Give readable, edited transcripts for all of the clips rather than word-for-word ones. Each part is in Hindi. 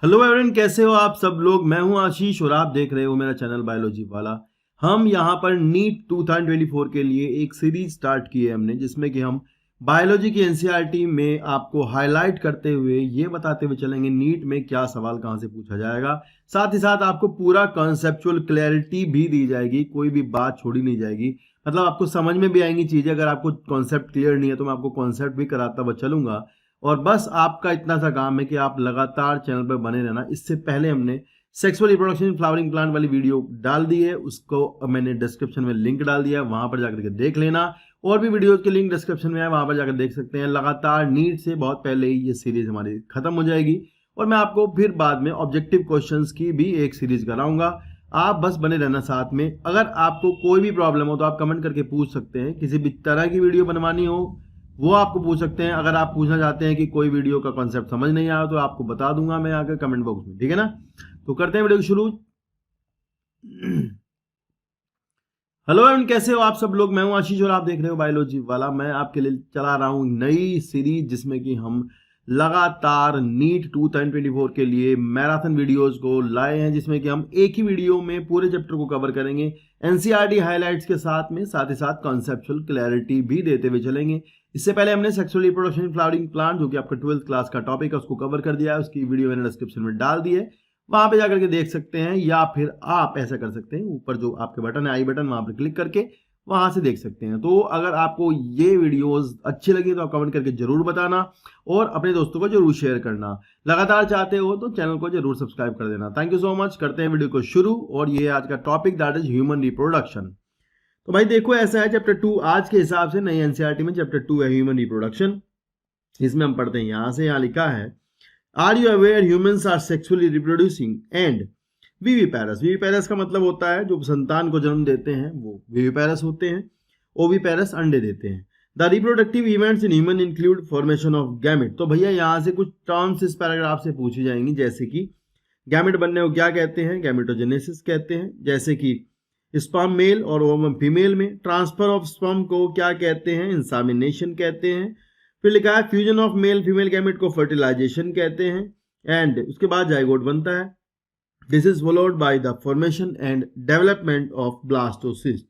हेलो एवरीवन, कैसे हो आप सब लोग। मैं हूं आशीष और आप देख रहे हो मेरा चैनल बायोलॉजी वाला। हम यहां पर नीट 2024 के लिए एक सीरीज स्टार्ट की है हमने, जिसमें कि हम बायोलॉजी की एनसीईआरटी में आपको हाईलाइट करते हुए ये बताते हुए चलेंगे नीट में क्या सवाल कहां से पूछा जाएगा। साथ ही साथ आपको पूरा कॉन्सेप्चुअल क्लैरिटी भी दी जाएगी, कोई भी बात छोड़ी नहीं जाएगी। मतलब आपको समझ में भी आएंगी चीजें। अगर आपको कॉन्सेप्ट क्लियर नहीं है तो मैं आपको कॉन्सेप्ट भी कराता हुआ चलूंगा। और बस आपका इतना सा काम है कि आप लगातार चैनल पर बने रहना। इससे पहले हमने sexual reproduction in flowering plant वाली वीडियो डाल दी है, उसको मैंने डिस्क्रिप्शन में लिंक डाल दिया है, वहां पर जाकर के देख लेना। और भी वीडियोज के लिंक डिस्क्रिप्शन में है, वहां पर जाकर देख सकते हैं। लगातार नीट से बहुत पहले ही ये सीरीज हमारी खत्म हो जाएगी और मैं आपको फिर बाद में ऑब्जेक्टिव क्वेश्चंस की भी एक सीरीज कराऊंगा। आप बस बने रहना साथ में। अगर आपको कोई भी प्रॉब्लम हो तो आप कमेंट करके पूछ सकते हैं। किसी भी तरह की वीडियो बनवानी हो वो आपको पूछ सकते हैं। अगर आप पूछना चाहते हैं कि कोई वीडियो का कॉन्सेप्ट समझ नहीं आया तो आपको बता दूंगा मैं आकर कमेंट बॉक्स में, ठीक है ना। तो करते हैं वीडियो शुरू। हेलो एवरीवन, कैसे हो आप सब लोग। मैं हूं आशीष और आप देख रहे हो बायोलॉजी वाला। मैं आपके लिए चला रहा हूं नई सीरीज, जिसमें कि हम लगातार नीट 2024 के लिए मैराथन वीडियोस को लाए हैं, जिसमें कि हम एक ही वीडियो में पूरे चैप्टर को कवर करेंगे एनसीईआरटी हाइलाइट्स के साथ में। साथ ही साथ कॉन्सेप्चुअल क्लैरिटी भी देते हुए चलेंगे। इससे पहले हमने सेक्सुअल रिप्रोडक्शन फ्लावरिंग प्लांट, जो कि आपका 12th क्लास का टॉपिक है, उसको कवर कर दिया है। उसकी वीडियो मैंने डिस्क्रिप्शन में डाल दी है, वहां पे जाकर के देख सकते हैं। या फिर आप ऐसा कर सकते हैं, ऊपर जो आपके बटन है आई बटन, वहां पर क्लिक करके वहां से देख सकते हैं। तो अगर आपको ये वीडियोस अच्छी लगी तो आप कमेंट करके जरूर बताना और अपने दोस्तों को जरूर शेयर करना। लगातार चाहते हो तो चैनल को जरूर सब्सक्राइब कर देना। Thank you so much. करते हैं वीडियो को शुरू। और ये आज का topic that is human reproduction. तो भाई देखो, ऐसा है चैप्टर 2 आज के हिसाब से नई एनसीईआरटी में चैप्टर 2 है ह्यूमन रिप्रोडक्शन। इसमें हम पढ़ते हैं, यहां से यहां लिखा है, are you aware humans are sexually reproducing and viviparous. Viviparous का मतलब होता है जो संतान को जन्म देते हैं वो विविपेरस होते हैं। ओविपेरस अंडे देते हैं। The reproductive events in human include formation of gamete. तो भैया यहाँ से कुछ टर्म्स इस पैराग्राफ से पूछी जाएंगी, जैसे कि गैमेट बनने को क्या कहते हैं, गैमेटोजेनेसिस कहते हैं। जैसे कि स्पर्म मेल और ओवम फीमेल में। ट्रांसफर ऑफ स्पर्म को क्या कहते हैं, इंसामिनेशन कहते हैं। फिर लिखा है fusion of male female gamete को फर्टिलाइजेशन कहते हैं। एंड उसके बाद जाइगोट बनता है। This is followed by the formation and development of blastocyst.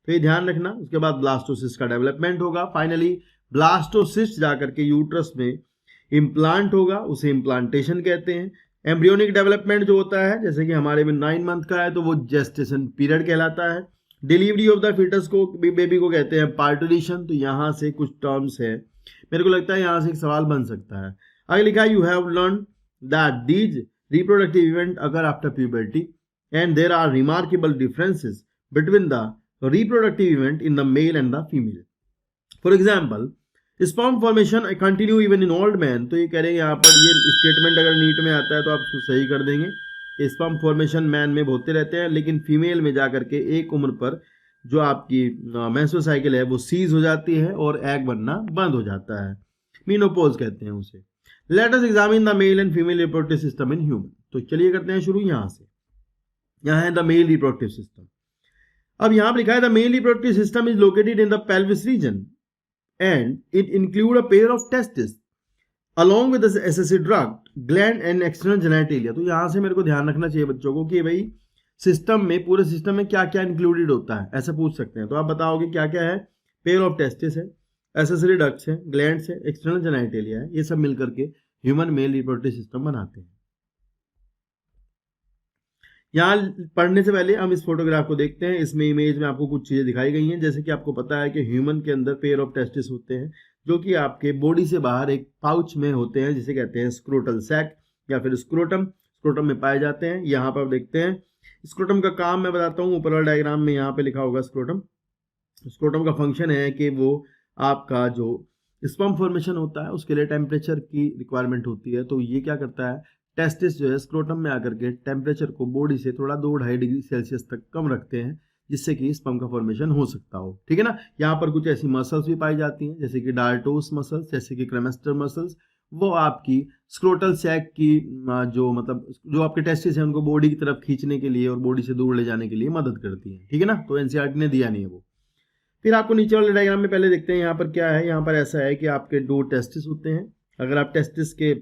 तो ये ध्यान रखना, उसके बाद ब्लास्टोसिस्ट का डेवलपमेंट होगा। फाइनली ब्लास्टोसिस्ट जाकर के यूट्रस में इम्प्लांट होगा, उसे इम्प्लांटेशन कहते हैं। एम्ब्रियोनिक डेवलपमेंट जो होता है, जैसे कि हमारे में 9 मंथ का है तो वो जेस्टेशन पीरियड कहलाता है। डिलीवरी ऑफ द फीटस को, बेबी को कहते हैं पार्टुलेशन। तो यहां से कुछ टर्म्स है, मेरे को लगता है यहां से एक सवाल बन सकता है। आगे लिखा है, you have learn that these reproductive event occur after puberty and there are remarkable differences between the reproductive event in the male and the female. For example, sperm formation continue even in old men. तो ये कह रहे हैं यहाँ पर, ये स्टेटमेंट अगर नीट में आता है तो आप उसको सही कर देंगे। स्पर्म फॉर्मेशन मैन में होते रहते हैं, लेकिन फीमेल में जाकर के एक उम्र पर जो आपकी मेंस्ट्रुअल साइकिल है वो सीज हो जाती है और एग बनना बंद हो जाता है। मीनोपॉज कहते हैं उसे। Let us examine the male and female reproductive system in human. तो चलिए करते हैं शुरू यहां से। यहां है द मेल रिप्रोडक्टिव सिस्टम। अब यहां पर लिखा है the male reproductive system is located in the pelvis region and it include a pair of testis along with the accessory duct, gland and external genitalia। तो यहां से मेरे को ध्यान रखना चाहिए बच्चों को कि भाई सिस्टम में, पूरे सिस्टम में क्या क्या इंक्लूडेड होता है, ऐसा पूछ सकते हैं। तो आप बताओगे क्या क्या है। पेयर ऑफ टेस्टिस है, एसेसरी डक्ट्स है, ग्लैंड्स है, एक्सटर्नल जेनिटेलिया है। ये सब मिलकर के ह्यूमन मेल रिप्रोडक्टिव सिस्टम बनाते हैं। यहाँ पढ़ने से पहले हम इस फोटोग्राफ को देखते हैं। इसमें इमेज में आपको कुछ चीजें दिखाई गई हैं। जैसे कि आपको पता है कि ह्यूमन के अंदर पेयर ऑफ टेस्टिस होते हैं, जो कि आपके बॉडी से बाहर एक पाउच में होते हैं, जिसे कहते हैं स्क्रोटल सैक या फिर स्क्रोटम। स्क्रोटम में पाए जाते हैं। यहाँ पर देखते हैं स्क्रोटम का काम मैं बताता हूँ। ऊपर वाले डायग्राम में यहाँ पे लिखा होगा स्क्रोटम। स्क्रोटम का फंक्शन है कि वो आपका जो स्पर्म फॉर्मेशन होता है उसके लिए टेम्परेचर की रिक्वायरमेंट होती है। तो ये क्या करता है, टेस्टिस जो है स्क्रोटम में आकर के टेम्परेचर को बॉडी से थोड़ा 2-2.5 डिग्री सेल्सियस तक कम रखते हैं, जिससे कि स्पर्म का फॉर्मेशन हो सकता हो, ठीक है ना। यहाँ पर कुछ ऐसी मसल्स भी पाई जाती हैं, जैसे कि डार्टोस मसल्स, जैसे कि क्रेमेस्टर मसल्स। वो आपकी स्क्रोटल सैक की जो मतलब जो आपके टेस्टिस हैं उनको बॉडी की तरफ खींचने के लिए और बॉडी से दूर ले जाने के लिए मदद करती है, ठीक है ना। तो एनसीईआरटी ने दिया नहीं है वो। फिर आपको नीचे वाले डायग्राम में पहले देखते हैं यहाँ पर क्या है। यहाँ पर ऐसा है कि आपके 2 टेस्टिस होते हैं। अगर आप टेस्टिस के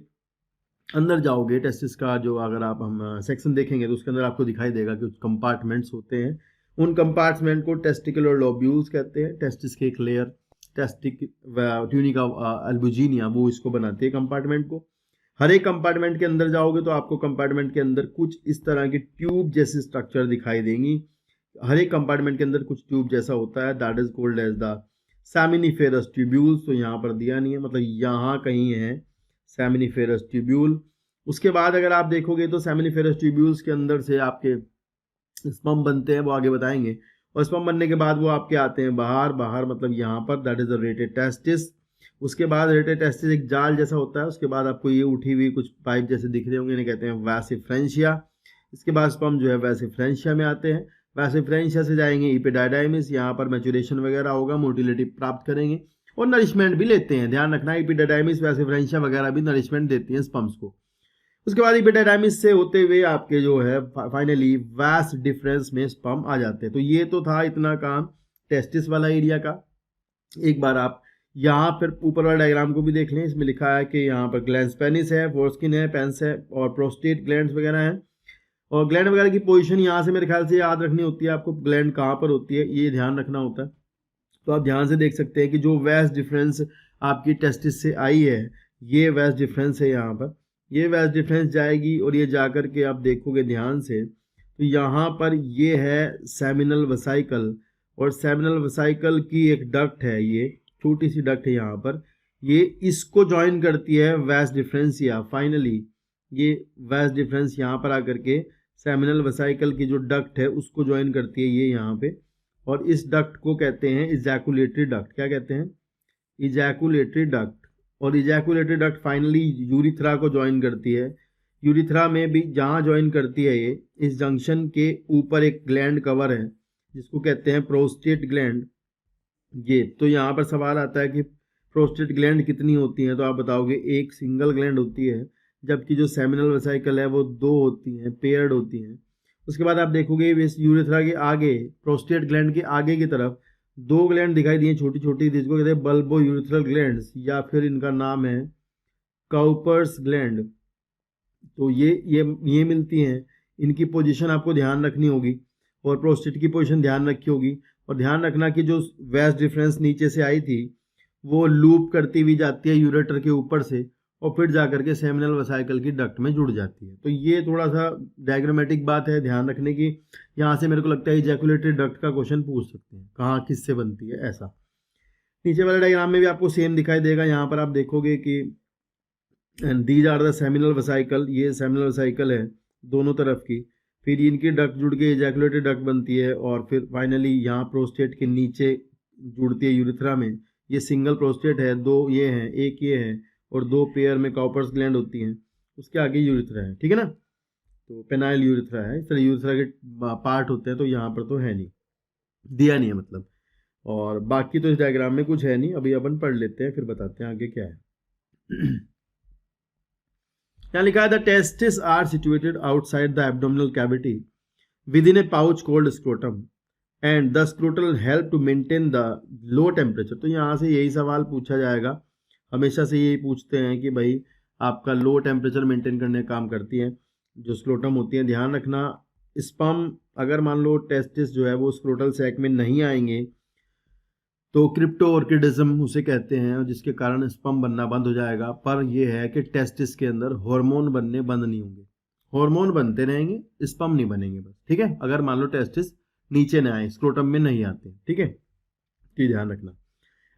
अंदर जाओगे टेस्टिस का जो अगर आप हम सेक्शन देखेंगे तो उसके अंदर आपको दिखाई देगा कि कंपार्टमेंट्स होते हैं। उन कंपार्टमेंट को टेस्टिकुलर लोब्यूल्स कहते हैं। टेस्टिस की एक लेयर ट्यूनिका अल्बुजिनिया वो इसको बनाती है कंपार्टमेंट को। हर एक कंपार्टमेंट के अंदर जाओगे तो आपको कंपार्टमेंट के अंदर कुछ इस तरह की ट्यूब जैसी स्ट्रक्चर दिखाई देंगी। हर एक कंपार्टमेंट के अंदर कुछ ट्यूब जैसा होता है, that is called as the seminiferous tubules. तो यहाँ पर दिया नहीं है, मतलब यहाँ कहीं है सेमिनिफेरस ट्यूब्यूल। उसके बाद अगर आप देखोगे तो सेमिनिफेरस ट्यूब्यूल्स के अंदर से आपके स्पर्म बनते हैं, वो आगे बताएंगे। और स्पर्म बनने के बाद वो आपके आते हैं बाहर मतलब यहाँ पर, that is the rated testis. उसके बाद रेटेड टेस्टिस एक जाल जैसा होता है, उसके बाद आपको ये उठी हुई कुछ पाइप जैसे दिख रहे होंगे, इन्हें कहते हैं वैसिफ्रेंशिया। इसके बाद स्पर्म जो है वैसिफ्रेंशिया में आते हैं। वैसिफ्रेंशिया से जाएंगे इपिडाइडाइमिस, यहाँ पर मैचुरेशन वगैरह होगा, मोटिलिटी प्राप्त करेंगे और नरिशमेंट भी लेते हैं। ध्यान रखना, इपिडाइडाइमिस वैसिफ्रेंशिया वगैरह भी नरिशमेंट देती हैं स्पर्म्स को। उसके बाद इपिडाइडाइमिस से होते हुए आपके जो है फाइनली वास डिफरेंस में स्पर्म आ जाते हैं। तो ये तो था इतना काम टेस्टिस वाला एरिया का। एक बार आप यहाँ फिर ऊपर वाला डायग्राम को भी देख लें, इसमें लिखा है कि यहाँ पर ग्लैंड्स पेनिस है, फोरस्किन है, पेंस है और प्रोस्टेट ग्लैंड्स वगैरह हैं। और ग्लैंड वगैरह की पोजीशन यहाँ से मेरे ख्याल से याद रखनी होती है आपको, ग्लैंड कहाँ पर होती है ये ध्यान रखना होता है। तो आप ध्यान से देख सकते हैं कि जो वैस डिफरेंस आपकी टेस्टिस से आई है, ये वैस डिफरेंस है यहाँ पर। ये वैस डिफरेंस जाएगी और ये जाकर के आप देखोगे ध्यान से तो यहाँ पर ये है सेमिनल वेसिकल, और सेमिनल वेसिकल की एक डक्ट है, ये छोटी सी डक्ट है यहाँ पर, ये इसको ज्वाइन करती है वैस डिफरेंसिया। फाइनली ये वैस डिफरेंस यहाँ पर आकर के सेमिनल वेसिकल की जो डक्ट है उसको ज्वाइन करती है ये यहाँ पे, और इस डक्ट को कहते हैं इजैकुलेटरी डक्ट। क्या कहते हैं? Ejaculatory duct. और इजैकुलेटरी डक्ट फाइनली यूरिथ्रा को ज्वाइन करती है। यूरिथ्रा में भी जहाँ ज्वाइन करती है ये, इस जंक्शन के ऊपर एक ग्लैंड कवर है जिसको कहते हैं प्रोस्टेट ग्लैंड। ये तो यहाँ पर सवाल आता है कि प्रोस्टेट ग्लैंड कितनी होती हैं, तो आप बताओगे एक सिंगल ग्लैंड होती है, जबकि जो सेमिनल वेसिकल है वो 2 होती हैं, पेयर्ड होती हैं। उसके बाद आप देखोगे इस यूरेथ्रा के आगे, प्रोस्टेट ग्लैंड के आगे की तरफ 2 ग्लैंड दिखाई दिए छोटी छोटी, जिसको कहते हैं बल्बो यूरेथ्रल ग्लैंड्स, या फिर इनका नाम है काउपर्स ग्लैंड। तो ये मिलती हैं। इनकी पोजीशन आपको ध्यान रखनी होगी और प्रोस्टेट की पोजीशन ध्यान रखी होगी। और ध्यान रखना कि जो वैस डिफरेंस नीचे से आई थी वो लूप करती हुई जाती है यूरेटर के ऊपर से और फिर जाकर के सेमिनल वेसिकल की डक्ट में जुड़ जाती है। तो ये थोड़ा सा डायग्रामेटिक बात है ध्यान रखने की। यहाँ से मेरे को लगता है इजैकुलेटरी डक्ट का क्वेश्चन पूछ सकते हैं, कहाँ किससे बनती है ऐसा। नीचे वाले डायग्राम में भी आपको सेम दिखाई देगा। यहाँ पर आप देखोगे कि these are the seminal vesicle, ये सेमिनल वेसिकल है दोनों तरफ की, फिर इनकी डक्ट जुड़ के इजैकुलेटरी डक्ट बनती है और फिर फाइनली यहाँ प्रोस्टेट के नीचे जुड़ती है यूरिथ्रा में। ये सिंगल प्रोस्टेट है, 2 ये हैं, एक ये है और 2 पेयर में काउपर्स ग्लैंड होती हैं। उसके आगे यूरिथ्रा है, ठीक है ना। तो पेनाइल यूरिथ्रा है, इस तरह यूरिथ्रा के पार्ट होते हैं। तो यहाँ पर तो है नहीं, दिया नहीं है मतलब। और बाकी तो इस डायग्राम में कुछ है नहीं, अभी अपन पढ़ लेते हैं फिर बताते हैं आगे क्या है। यहाँ लिखा है the testis are situated outside the abdominal cavity within a pouch called scrotum and the scrotal help to maintain the low temperature. तो यहाँ से यही सवाल पूछा जाएगा, हमेशा से यही पूछते हैं कि भाई आपका लो टेम्परेचर मेंटेन करने का काम करती है जो स्क्रोटम होती है। ध्यान रखना, स्पर्म अगर मान लो टेस्टिस जो है वो स्क्रोटल सैक में नहीं आएंगे तो क्रिप्टो ऑर्किडिज्म उसे कहते हैं, जिसके कारण स्पर्म बनना बंद हो जाएगा। पर यह है कि टेस्टिस के अंदर हार्मोन बनने बंद नहीं होंगे, हार्मोन बनते रहेंगे, स्पर्म नहीं बनेंगे बस, ठीक है। अगर मान लो टेस्टिस नीचे न आए, स्क्रोटम में नहीं आते, ठीक है, ये ध्यान रखना।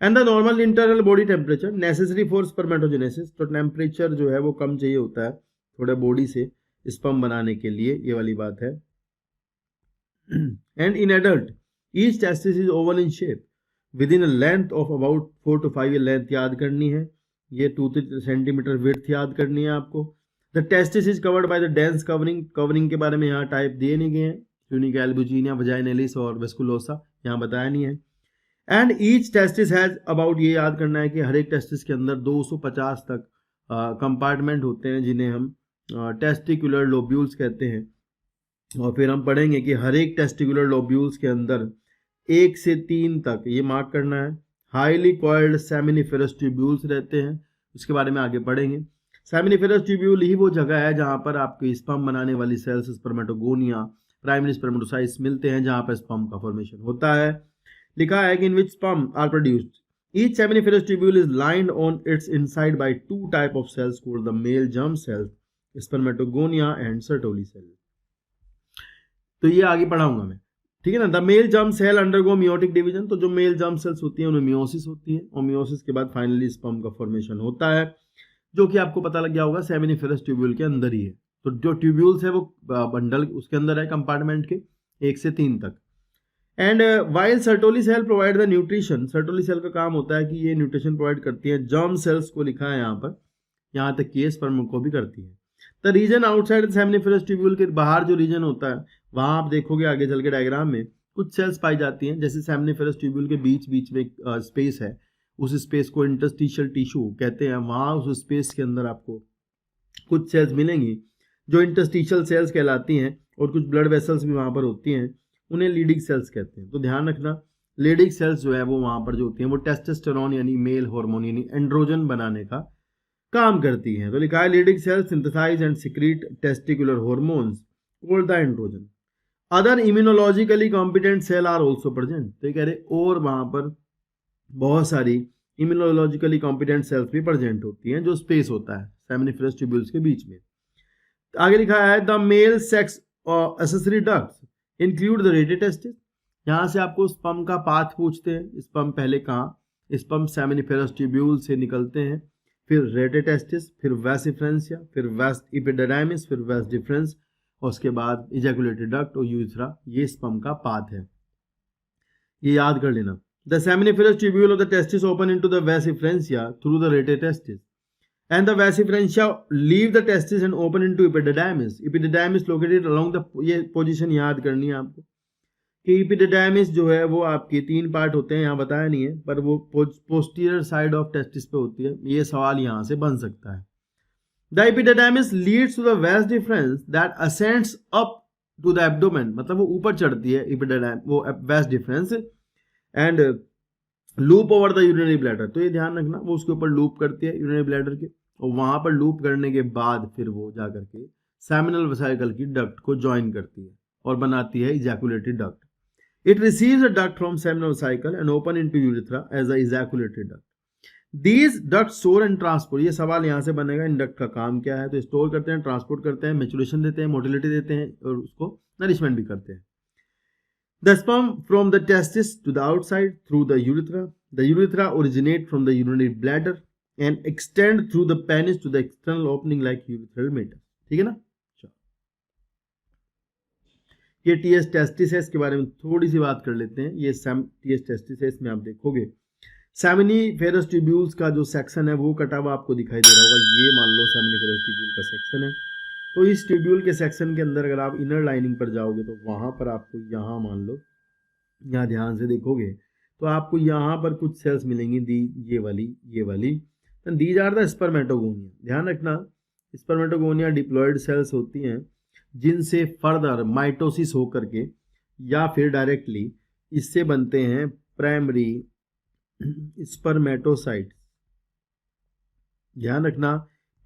And the normal internal body temperature necessary for spermatogenesis, तो टेम्परेचर जो है वो कम चाहिए होता है थोड़ा बॉडी से स्पर्म बनाने के लिए, ये वाली बात है। And in adult each testis is oval in shape with in length of about 4 to 5, ये लेंथ याद करनी है, ये 2 सेंटीमीटर विड्थ याद करनी है आपको। The testis is covered by the dense covering, covering के बारे में यहाँ टाइप दिए नहीं गए हैं, ट्यूनिका एल्बुजिनिया, वजाइनलिस और वेस्कुलोसा यहाँ बताया नहीं है। And each testis has about, ये याद करना है कि हर एक टेस्टिस के अंदर 250 तक कंपार्टमेंट होते हैं जिन्हें हम टेस्टिकुलर लोब्यूल्स कहते हैं। और फिर हम पढ़ेंगे कि हर एक टेस्टिकुलर लोब्यूल्स के अंदर 1 से 3 तक, ये मार्क करना है, हाईली कॉइल्ड सेमिनिफेरस ट्यूब्यूल्स रहते हैं, उसके बारे में आगे पढ़ेंगे। सेमिनिफेरस ट्यूब्यूल ही वो जगह है जहां पर आपके स्पर्म बनाने वाली सेल्स स्पर्मेटोगोनिया प्राइमरी स्पर्मेटोसाइट्स मिलते हैं, जहां पर स्पर्म का फॉर्मेशन होता है। लिखा है कि in which sperm are produced each seminiferous tubule is lined on its inside by two type of cells called the male germ cells, spermatogonia and Sertoli cell. तो ये आगे पढ़ाऊंगा मैं, ठीक है ना। The male germ cell undergo meiotic division, तो जो मेल जर्म सेल्स होती हैं उनमें मियोसिस होती है और मियोसिस के बाद फाइनली स्पर्म का फॉर्मेशन होता है, जो कि आपको पता लग गया होगा सेमिनिफेरस ट्यूब्यूल के अंदर ही है। तो जो ट्यूब्यूल्स है वो बंडल उसके अंदर है, कंपार्टमेंट के 1 से 3 तक। And while Sertoli cell provide the nutrition, Sertoli cell का काम होता है कि ये न्यूट्रिशन प्रोवाइड करती है जर्म सेल्स को, लिखा है यहाँ पर, यहाँ तक कि स्पर्म को भी करती है। The region outside seminiferous tubule के बाहर जो रीजन होता है वहां आप देखोगे आगे चल के डायग्राम में कुछ सेल्स पाई जाती हैं, जैसे सेमिनिफेरस ट्यूब्यूल के बीच बीच में एक स्पेस है, उस स्पेस को इंटरस्टिशियल टिश्यू कहते हैं। वहां उस स्पेस के अंदर आपको कुछ सेल्स मिलेंगी जो इंटरस्टिशियल सेल्स कहलाती हैं, और कुछ ब्लड वेसल्स भी वहां पर होती हैं, उन्हें लीडिंग सेल्स कहते हैं। तो ध्यान रखना, लीडिंग सेल्स जो है वो वहां पर जो होती हैं वो टेस्टोस्टेरोन यानी मेल हार्मोन यानी एंड्रोजन बनाने का काम करती हैं। तो लिखा है leading cells synthesize and secrete testicular hormones called the androgen. Other immunologically competent cell are also present, तो ये कह रहे और वहां पर बहुत सारी इम्यूनोलॉजिकली कॉम्पिटेंट सेल्स भी प्रेजेंट होती हैं, जो स्पेस होता है सेमिनिफेरस ट्यूब्यूल्स के बीच में। आगे लिखा है the male sex accessory ducts include the rete testis, यहाँ से आपको स्पर्म का पाथ पूछते हैं, स्पर्म पहले कहाँ, स्पर्म सेमिनिफेरस ट्यूब्यूल से निकलते हैं, फिर रेडियोटेस्टिस, फिर वेस डिफरेंशिया, फिर वेस एपिडिडाइमिस, फिर वेस डिफरेंस, और उसके बाद इजैकुलेटरी डक्ट और यूरेथ्रा, ये स्पर्म का पाथ है, ये याद कर लेना। The seminiferous tubule of the testis open into the vas efferentia through the radiotestis, and the vas efferentia leave the testis and open into epididymis. Epididymis located along the, ये पोजीशन याद करनी है आपको कि epididymis जो है वो आपके 3 पार्ट होते हैं, यहाँ बताया नहीं है, पर वो पोस्टीरियर साइड ऑफ टेस्टिस पे होती है। ये सवाल यहाँ से बन सकता है। The epididymis leads to the vas deferens that ascends up to the abdomen, मतलब वो ऊपर चढ़ती है epididymis, वो vas deferens, and loop over the urinary bladder, तो ये ध्यान रखना वो उसके ऊपर लूप करती है यूरिनरी ब्लैडर के, और वहां पर लूप करने के बाद फिर वो जाकर के सेमिनल वेसिकल की डक्ट को ज्वाइन करती है और बनाती है ejaculatory duct. It receives a duct from seminal vesicle and open into urethra as a ejaculatory duct. These duct store and transport, ये सवाल यहाँ से बनेगा, इन डक्ट का काम क्या है, तो स्टोर करते हैं, ट्रांसपोर्ट करते हैं, मैच्योरेशन देते हैं, मोटिलिटी देते हैं, और उसको नरिशमेंट भी करते हैं। The sperm from the testis to the outside through the urethra. The urethra originate from the urinary bladder and extend through the penis to the external opening like urethral meatus. ठीक है ना? ये टीएस टेस्टिस है, इसके बारे में थोड़ी सी बात कर लेते हैं। ये टीएस टेस्टिस है, इसमें आप देखोगे सेमिनिफेरस ट्यूब्यूल्स का जो सेक्शन है वो कटा हुआ आपको दिखाई दे रहा होगा। ये मान लो सेमिनिफेरस ट्यूब्यूल का सेक्शन है। तो इस ट्यूब्यूल के सेक्शन के अंदर अगर आप इनर लाइनिंग पर जाओगे तो वहां पर आपको यहाँ मान लो, यहाँ ध्यान से देखोगे तो आपको यहाँ पर कुछ सेल्स मिलेंगी, ये वाली दीज आर द स्पर्मेटोगोनिया। ध्यान रखना, स्पर्मेटोगोनिया डिप्लॉयड सेल्स होती हैं जिनसे फर्दर माइटोसिस होकर के या फिर डायरेक्टली इससे बनते हैं प्राइमरी स्पर्मेटोसाइट्स। ध्यान रखना,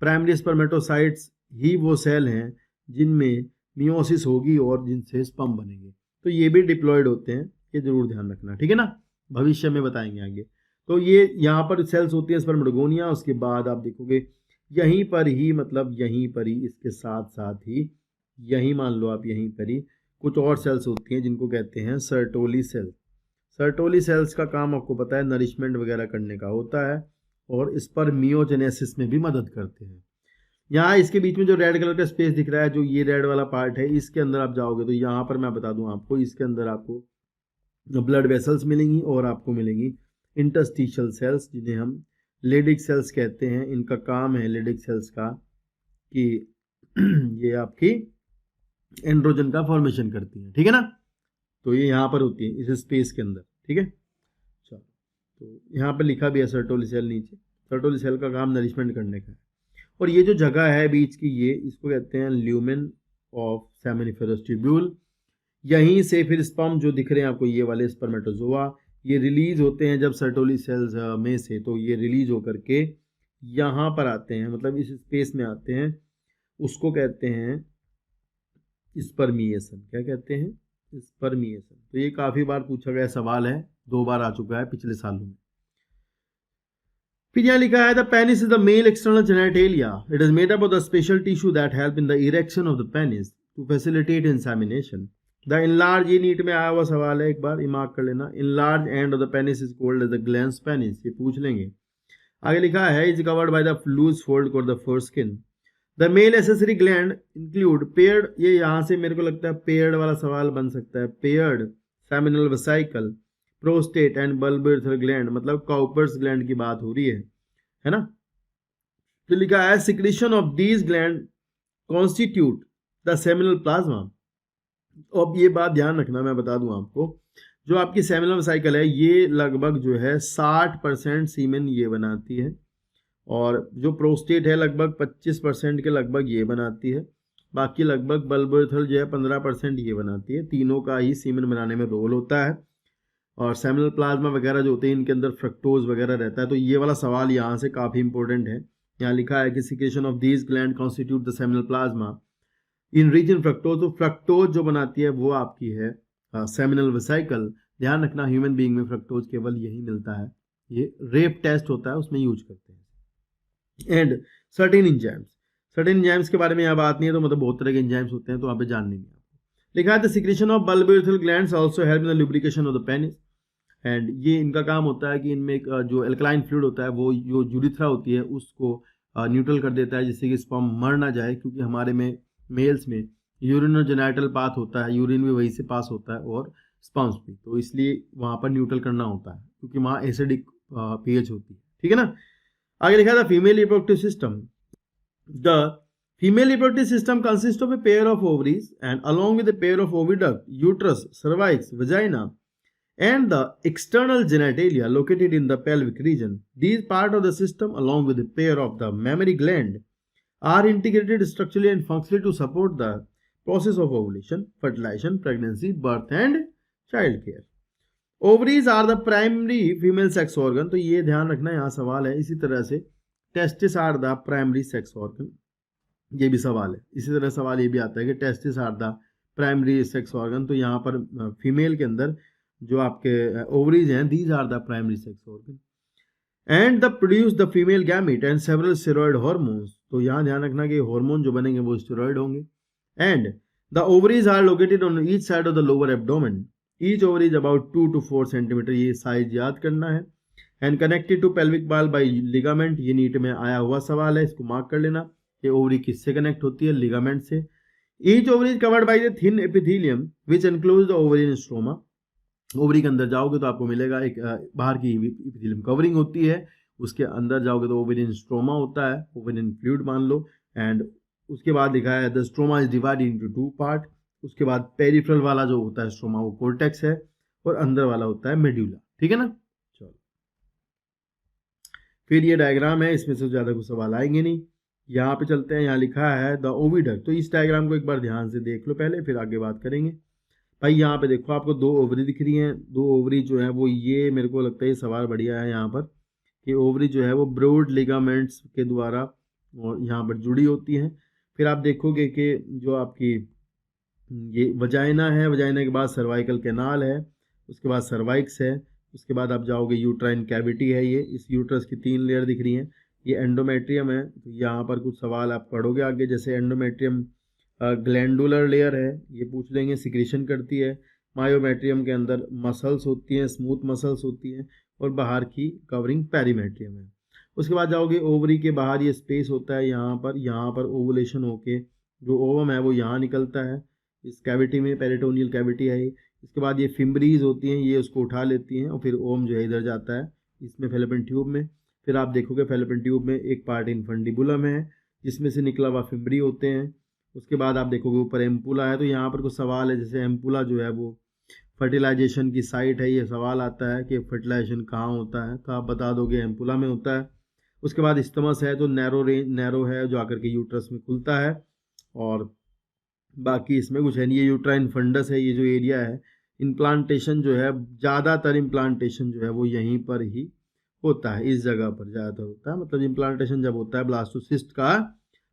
प्राइमरी स्पर्मेटोसाइट्स ही वो सेल हैं जिनमें मियोसिस होगी और जिनसे स्पर्म बनेंगे। तो ये भी डिप्लॉयड होते हैं, ये जरूर ध्यान रखना, ठीक है ना, भविष्य में बताएंगे आगे। तो ये यहाँ पर सेल्स होती हैं स्पर्मेटोगोनिया। उसके बाद आप देखोगे यहीं पर ही, मतलब यहीं पर ही, इसके साथ साथ ही यहीं मान लो आप, यहीं पर ही कुछ और सेल्स होती हैं जिनको कहते हैं सर्टोली सेल। सर्टोली सेल्स का काम आपको पता है नरिशमेंट वगैरह करने का होता है और स्पर्मियोजेनेसिस में भी मदद करते हैं। यहाँ इसके बीच में जो रेड कलर का स्पेस दिख रहा है, जो ये रेड वाला पार्ट है, इसके अंदर आप जाओगे तो यहाँ पर मैं बता दूं आपको, इसके अंदर आपको ब्लड वेसल्स मिलेंगी और आपको मिलेंगी इंटरस्टिशियल सेल्स, जिन्हें हम लेडिक सेल्स कहते हैं। इनका काम है लेडिक सेल्स का कि ये आपकी एंड्रोजन का फॉर्मेशन करती है, ठीक है ना। तो ये यहाँ पर होती है इस स्पेस के अंदर, ठीक है। चलो, तो यहाँ पर लिखा भी है सर्टोली सेल नीचे। सर्टोली सेल का काम नरिशमेंट करने का है। और ये जो जगह है बीच की, ये इसको कहते हैं ल्यूमेन ऑफ सेमिनिफेरस ट्यूब्यूल। यहीं से फिर स्पर्म जो दिख रहे हैं आपको, ये वाले स्पर्मेटोजोआ, ये रिलीज होते हैं जब सर्टोली सेल्स में से, तो ये रिलीज होकर के यहाँ पर आते हैं, मतलब इस स्पेस में आते हैं, उसको कहते हैं स्पर्मिएशन। क्या कहते हैं? स्पर्मिएशन। तो ये काफ़ी बार पूछा गया सवाल है, 2 बार आ चुका है पिछले सालों में। फिर यहाँ लिखा है the penis is the male external genitalia, it is made up of the special tissue that help in the erection of the penis to facilitate insemination. The enlarge, ये नीट में आया हुआ सवाल है, एक बार ये मार्क कर लेना। Enlarge end of the penis is called as the glans penis, ये पूछ लेंगे। आगे लिखा है is covered by the loose fold called the foreskin. The male accessory gland include paired, ये यहाँ से मेरे को लगता है पेयर्ड वाला सवाल बन सकता है। Paired seminal vesicle, prostate and bulbourethral gland, मतलब काउपर्स ग्लैंड की बात हो रही है ना। तो लिखा है secretion of these gland constitute the seminal plasma. अब ये बात ध्यान रखना, मैं बता दूं आपको, जो आपकी सेमिनल वेसिकल है ये लगभग जो है 60% सीमेन ये बनाती है, और जो प्रोस्टेट है लगभग 25% के लगभग ये बनाती है, बाकी लगभग बल्बिरथल जो है 15% ये बनाती है। तीनों का ही सीमेन बनाने में रोल होता है, और सेमिनल प्लाज्मा वगैरह जो होते हैं इनके अंदर फ्रक्टोज वगैरह रहता है। तो ये वाला सवाल यहाँ से काफ़ी इंपॉर्टेंट है। यहाँ लिखा है कि secretion of these gland constitute the seminal plasma in rich in fructose. तो फ्रक्टोज जो बनाती है वो आपकी है सेमिनल वेसिकल। ध्यान रखना ह्यूमन बीइंग में फ्रक्टोज केवल यही मिलता है, ये रेप टेस्ट होता है उसमें यूज करते हैं। एंड सर्टेन एंजाइम्स के बारे में यहाँ बात नहीं है, तो मतलब बहुत तरह के एंजाइम्स होते हैं, तो वहाँ पे जानने नहीं आपको। लिखा है the secretion of bulbourethral glands also help in the lubrication of the penis. And ये इनका काम होता है कि इनमें एक जो एल्कलाइन फ्लूइड होता है वो जो यूरिथ्रा होती है उसको न्यूट्रल कर देता है, जिससे कि स्पर्म मर ना जाए, क्योंकि हमारे में मेल्स में यूरिनोजेनाइटल पाथ होता है, यूरिन भी वहीं से पास होता है और स्पर्म्स भी, तो इसलिए वहाँ पर न्यूट्रल करना होता है क्योंकि वहाँ एसिडिक पीएच होती है। ठीक है ना। आगे लिखा था female reproductive system. The female reproductive system consist of a pair of ovaries and along with a pair of oviduct, uterus, cervix, vagina and the external genitalia located in the pelvic region. These part of the system along with a pair of the mammary gland are integrated structurally and functionally to support the process of ovulation, fertilization, pregnancy, birth and child care. Ovaries are the primary female sex organ, तो ये ध्यान रखना यहाँ सवाल है। इसी तरह से testis are the primary sex organ, ये भी सवाल है। इसी तरह सवाल ये भी आता है कि testis are the primary sex organ, तो यहाँ पर फीमेल के अंदर जो आपके ओवरीज हैं these are the primary sex organ and the produce the female gamete and several steroid hormones. तो यहाँ ध्यान रखना कि हार्मोन जो बनेंगे वो स्टेरॉयड होंगे। And the ovaries are located on each side of the lower abdomen, each ovaries about 2 to 4 centimetre, ये साइज याद करना है। And connected to pelvic wall by ligament, ये नीट में आया हुआ सवाल है, इसको मार्क कर लेना कि ओवरी किससे कनेक्ट होती है, लिगामेंट से। Each ovary covered by the thin epithelium which enclose the ovarian stroma. Ovary के अंदर जाओगे तो आपको मिलेगा एक बाहर की एपिथेलियम कवरिंग होती है, उसके अंदर जाओगे तो ओवेरियन स्ट्रोमा होता है, ओवेरियन फ्लूइड मान लो। एंड उसके बाद लिखा है the stroma is divided into 2 part. उसके बाद पेरिफेरल वाला जो होता है स्ट्रोमा वो कोर्टेक्स है, और अंदर वाला होता है मेड्यूला। ठीक है ना। चलो फिर ये डायग्राम है, इसमें से ज़्यादा कुछ सवाल आएंगे नहीं। यहाँ पे चलते हैं, यहाँ लिखा है द ओविडक्ट। तो इस डायग्राम को एक बार ध्यान से देख लो पहले, फिर आगे बात करेंगे। भाई यहाँ पे देखो आपको 2 ओवरी दिख रही हैं। 2 ओवरी जो है वो ये मेरे को लगता है ये सवाल बढ़िया है यहाँ पर कि ओवरी जो है वो ब्रॉड लिगामेंट्स के द्वारा और यहाँ पर जुड़ी होती हैं। फिर आप देखोगे कि जो आपकी ये वजाइना है, वजाइना के बाद सर्वाइकल कैनाल है, उसके बाद सर्वाइक्स है, उसके बाद आप जाओगे यूट्राइन कैविटी है, ये इस यूट्रस की 3 लेयर दिख रही हैं। ये एंडोमेट्रियम है। तो यहाँ पर कुछ सवाल आप पढ़ोगे आगे, जैसे एंडोमेट्रियम ग्लैंडुलर लेयर है, ये पूछ लेंगे, सिक्रीशन करती है। मायोमेट्रियम के अंदर मसल्स होती हैं, स्मूथ मसल्स होती हैं, और बाहर की कवरिंग पेरीमेट्रियम है। उसके बाद जाओगे ओवरी के बाहर ये स्पेस होता है, यहाँ पर ओवुलेशन होके जो ओवम है वो यहाँ निकलता है, इस कैविटी में, पेरिटोनियल कैविटी है ये। इसके बाद ये फिम्बरीज होती हैं, ये उसको उठा लेती हैं, और फिर ओवम जो है इधर जाता है इसमें फैलोपियन ट्यूब में। फिर आप देखोगे फैलोपियन ट्यूब में एक पार्ट इनफंडिबुलम है जिसमें से निकला हुआ फिम्बरी होते हैं। उसके बाद आप देखोगे ऊपर एम्पुला है। तो यहाँ पर कुछ सवाल है, जैसे एम्पुला जो है वो फर्टिलाइजेशन की साइट है, ये सवाल आता है कि फर्टिलाइजेशन कहाँ होता है, तो आप बता दोगे एम्पुला में होता है। उसके बाद स्टमस है, तो नैरो है जो आकर के यूट्रस में खुलता है, और बाकी इसमें कुछ है नहीं। ये यूट्राइन फंडस है, ये जो एरिया है। इम्प्लांटेशन जो है, ज़्यादातर इम्प्लांटेशन जो है वो यहीं पर ही होता है, इस जगह पर ज़्यादातर होता है, मतलब इम्प्लांटेशन जब होता है ब्लास्टोसिस्ट का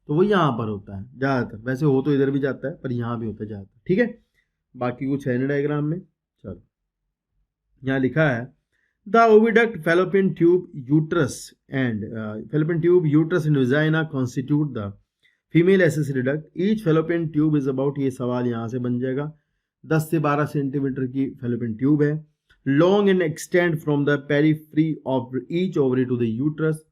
तो वो यहाँ पर होता है ज़्यादातर, वैसे हो तो इधर भी जाता है पर यहाँ भी होता है ज़्यादातर, ठीक है। बाकी कुछ है नहीं डायग्राम में, चलो यहाँ लिखा है the oviduct fallopian tube uterus and fallopian tube uterus and vagina constitute the female accessory duct each fallopian tube is about, ये सवाल यहाँ से बन जाएगा, 10 से 12 सेंटीमीटर की फैलोपियन ट्यूब है, long and extend from the periphery of each ovary to the uterus,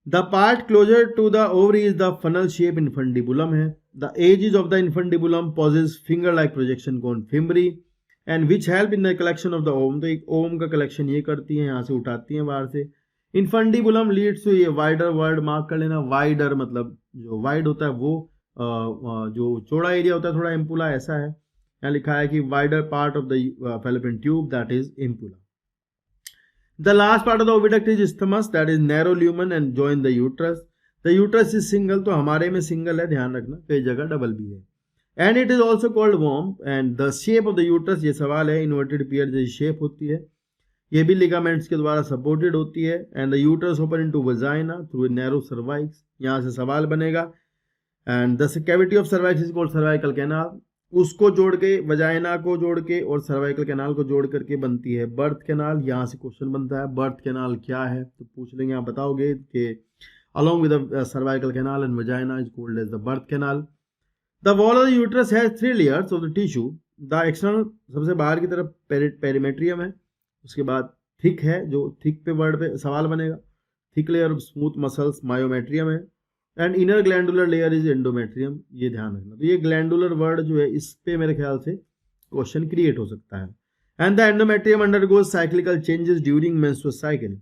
the part closer to the ovary is the funnel shape infundibulum है, the edges of the infundibulum possess finger like projection कॉन fimbriae and which help in the collection of the ovum, तो एक ओम का कलेक्शन ये करती है, यहाँ से उठाती है बाहर से। इन्फंडिबुलम लीड्स टू, ये वाइडर वर्ड मार्क कर लेना, वाइडर मतलब जो वाइड होता है वो जो चौड़ा एरिया होता है थोड़ा, इम्पुला ऐसा है, यहाँ लिखा है कि wider part of the Fallopian tube that is ampulla. The last part of the oviduct is isthmus that is narrow lumen and join the uterus, the uterus is single, तो हमारे में सिंगल है, ध्यान रखना, कई जगह डबल भी है, and it is also called वॉर्म and the shape of the uterus, ये सवाल है, इन्वर्टेड पियर जैसी शेप होती है, ये भी लिगामेंट्स के द्वारा सपोर्टेड होती है, and the uterus open into vagina through a narrow cervix, यहाँ से सवाल बनेगा, and the cavity of cervix is called cervical canal, उसको जोड़ के वजाइना को जोड़ के और सर्वाइकल कैनाल को जोड़ करके बनती है बर्थ कैनाल, यहाँ से क्वेश्चन बनता है बर्थ कैनाल क्या है, तो पूछ लेंगे, आप बताओगे कि along with the cervical canal and vagina is called as the birth canal. The wall of the uterus has 3 layers of the tissue. The external, सबसे बाहर की तरफ पेरीमेट्रियम है, उसके बाद थिक है, जो थिक पे वर्ड पे सवाल बनेगा, thick layer of smooth muscles myometrium है, and inner glandular layer is endometrium, ये ध्यान रखना। तो ये ग्लैंडुलर वर्ड जो है इस पे मेरे ख्याल से क्वेश्चन क्रिएट हो सकता है। And the endometrium undergoes cyclical changes during menstrual cycle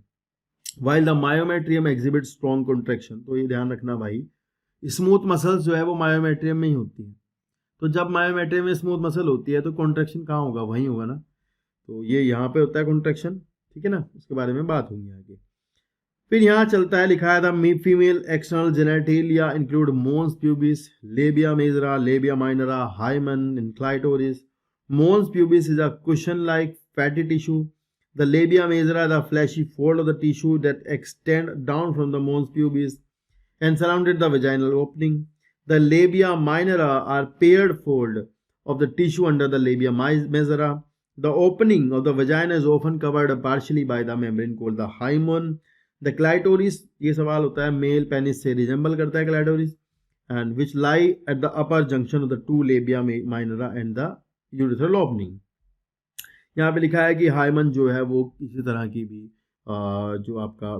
while the myometrium exhibits strong contraction, तो ये ध्यान रखना भाई, स्मूथ मसल्स जो है वो मायोमेट्रियम में ही होती है, तो जब मायोमेट्रियम में स्मूथ मसल होती है तो कॉन्ट्रैक्शन कहाँ होगा, वहीं होगा ना, तो ये यहाँ पे होता है कॉन्ट्रैक्शन, ठीक है ना, उसके बारे में बात होगी आगे। फिर यहाँ चलता है, लिखा है the female external genitalia include mons pubis, labia majora, labia minora, hymen and clitoris. Mons pubis is a cushion like fatty tissue. The labia majora, the fleshy fold of the tissue that extend down from the mons pubis and surrounded the vaginal opening. The labia minora are paired fold of the tissue under the labia majora. The opening of the vagina is often covered partially by the membrane called the hymen. The clitoris, ये सवाल होता है, मेल पेनिस से रिजेंबल करता है clitoris, and which lie at the upper junction of the two labia minora and the urethral opening. यहाँ पे लिखा है कि हाइमन जो है वो किसी तरह की भी जो आपका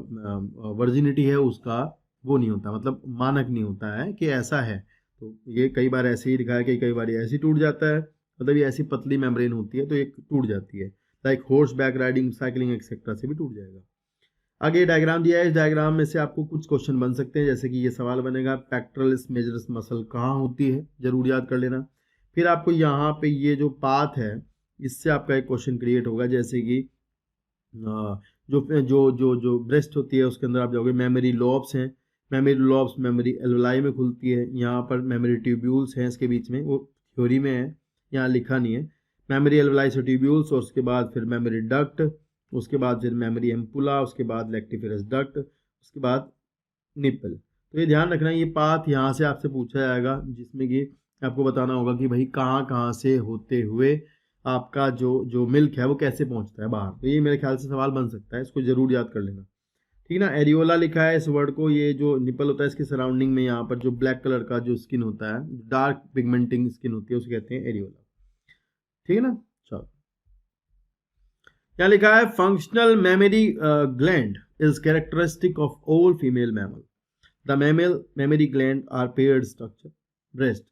वर्जिनिटी है उसका वो नहीं होता, मतलब मानक नहीं होता है कि ऐसा है, तो ये कई बार ऐसे ही लिखा है कि कई बार ऐसे ही टूट जाता है, मतलब ये ऐसी पतली मेम्ब्रेन होती है तो ये टूट जाती है, like horse back riding, cycling etcetera से भी टूट जाएगा। आगे डायग्राम दिया है, इस डायग्राम में से आपको कुछ क्वेश्चन बन सकते हैं, जैसे कि ये सवाल बनेगा पेक्टोरलिस मेजरस मसल कहाँ होती है, जरूर याद कर लेना। फिर आपको यहाँ पे ये जो पाथ है इससे आपका एक क्वेश्चन क्रिएट होगा, जैसे कि जो जो जो जो ब्रेस्ट होती है उसके अंदर आप जाओगे, मेमोरी लॉब्स हैं, मेमोरी लॉब्स मेमोरी एल्वलाई में खुलती है, यहाँ पर मेमोरी ट्यूब्यूल्स हैं इसके बीच में, वो थ्योरी में है, यहाँ लिखा नहीं है, मेमोरी एल्वलाई से ट्यूब्यूल्स, और उसके बाद फिर मेमोरी डक्ट, उसके बाद फिर मेमोरी एम्पुला, उसके बाद लैक्टिफेरस डक्ट, उसके बाद निपल। तो ये ध्यान रखना, ये पाथ यहाँ से आपसे पूछा जाएगा, जिसमें कि आपको बताना होगा कि भाई कहाँ कहाँ से होते हुए आपका जो मिल्क है वो कैसे पहुंचता है बाहर, तो ये मेरे ख्याल से सवाल बन सकता है, इसको जरूर याद कर लेना, ठीक ना। एरियोला लिखा है इस वर्ड को, ये जो निपल होता है इसके सराउंडिंग में यहाँ पर जो ब्लैक कलर का जो स्किन होता है, डार्क पिगमेंटिंग स्किन होती है, उसे कहते हैं एरियोला, ठीक है ना। चलो यहाँ लिखा है functional memory gland is characteristic of all female mammal, the memory gland are paired structure breast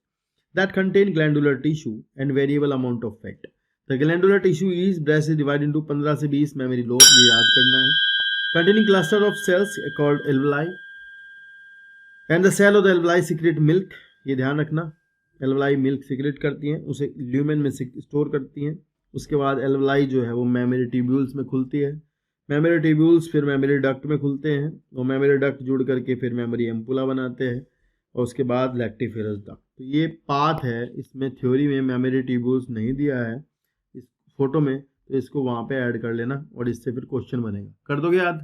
that contain glandular tissue and variable amount of fat. The glandular tissue is breast is divided into 15 से 20 memory lobe, ये याद करना है, containing cluster of cells called alveoli and the cell of the alveoli secrete milk, ये ध्यान रखना, alveoli milk secrete करती हैं, उसे lumen में स्टोर करती हैं, उसके बाद alveoli जो है वो memory tubules में खुलती है, memory tubules फिर memory duct में खुलते हैं, और memory duct जुड़ करके फिर memory ampulla बनाते हैं, और उसके बाद लैक्टिफेरस डक्ट। तो ये पाथ है, इसमें थ्योरी में मेमोरी ट्यूब्यूल्स नहीं दिया है इस फोटो में, तो इसको वहाँ पे ऐड कर लेना और इससे फिर क्वेश्चन बनेगा, कर दोगे याद।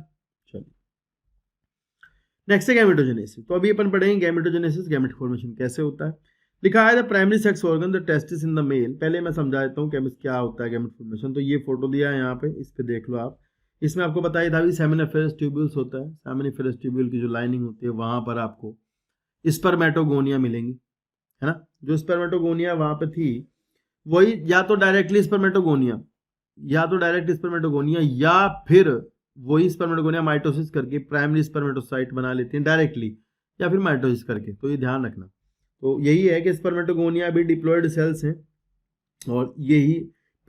नेक्स्ट है गैमेटोजेनेसिस। तो अभी अपन पढ़ेंगे गैमेटोजेनेसिस, गैमेट फॉर्मेशन कैसे होता है। लिखा है the primary sex organ the testis in the male. पहले मैं समझा देता हूँ क्या होता है गैमेट फॉर्मेशन। तो ये फोटो दिया है यहाँ पे, इस पे देख लो आप। इसमें आपको बताया था सेमिनिफेरस ट्यूब्यूल्स होता है। सेमिनिफेरस ट्यूब्यूल की जो लाइनिंग होती है वहां पर आपको स्पर्मेटोगोनिया मिलेंगी, है ना। जो स्पर्मेटोगोनिया वहां पे थी वही या तो डायरेक्टली स्पर्मेटोगोनिया या फिर वही स्पर्मेटोगोनिया माइटोसिस करके प्राइमरी स्पर्मेटोसाइट बना लेते हैं डायरेक्टली, या फिर माइटोसिस करके। तो ये ध्यान रखना। तो यही है कि स्पर्मेटोगोनिया भी डिप्लॉयड सेल्स हैं और यही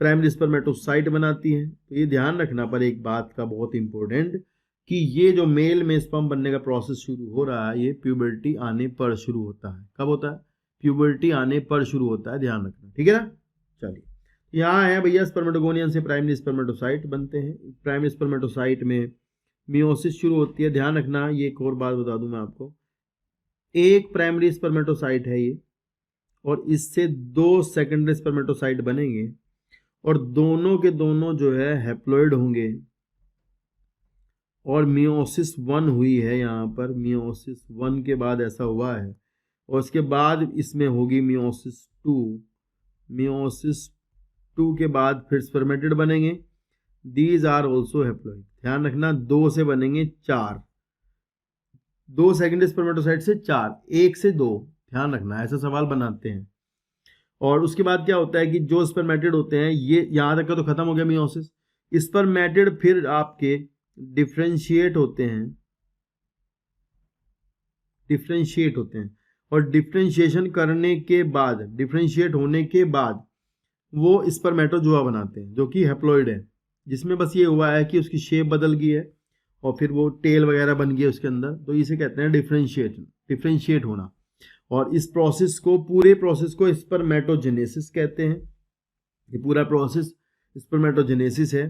प्राइमरी स्पर्मेटोसाइट बनाती हैं। तो ये ध्यान रखना पर एक बात का बहुत इंपॉर्टेंट, कि ये जो मेल में स्पर्म बनने का प्रोसेस शुरू हो रहा है ये प्यूबर्टी आने पर शुरू होता है। कब होता है? प्यूबर्टी आने पर शुरू होता है, ध्यान रखना, ठीक है ना। चलिए यहाँ है भैया, स्पर्मेटोगोनियन से प्राइमरी स्पर्मेटोसाइट बनते हैं। प्राइमरी स्पर्मेटोसाइट में मियोसिस शुरू होती है। ध्यान रखना, ये एक और बात बता दूं मैं आपको, एक प्राइमरी स्पर्मेटोसाइट है ये, और इससे 2 सेकेंडरी स्पर्मेटोसाइट बनेंगे, और दोनों के दोनों जो है हैप्लॉइड होंगे। और मियोसिस 1 हुई है यहाँ पर, मियोसिस 1 के बाद ऐसा हुआ है, और उसके बाद इसमें होगी मियोसिस 2। मियोसिस 2 के बाद फिर स्पर्मेटिड बनेंगे। These are also haploid. ध्यान रखना, 2 से बनेंगे 4, 2 सेकेंडरी स्पर्मेटोसाइट से 4, 1 से 2। ध्यान रखना, ऐसा सवाल बनाते हैं। और उसके बाद क्या होता है कि जो स्पर्मेटिड होते हैं, ये यहाँ तक का तो खत्म हो गया मियोसिस। स्पर्मेटिड फिर आपके डिफ्रेंशिएट होते हैं, और डिफ्रेंशिएशन करने के बाद, डिफ्रेंशिएट होने के बाद वो स्पर्मेटोजोआ बनाते हैं, जो कि हैप्लॉइड है, जिसमें बस ये हुआ है कि उसकी शेप बदल गई है और फिर वो टेल वगैरह बन गई है उसके अंदर। तो इसे कहते हैं डिफ्रेंशिएट होना। और इस प्रोसेस को, पूरे प्रोसेस को स्पर्मेटोजेनेसिस कहते हैं। ये पूरा प्रोसेस स्पर्मेटोजेनेसिस है।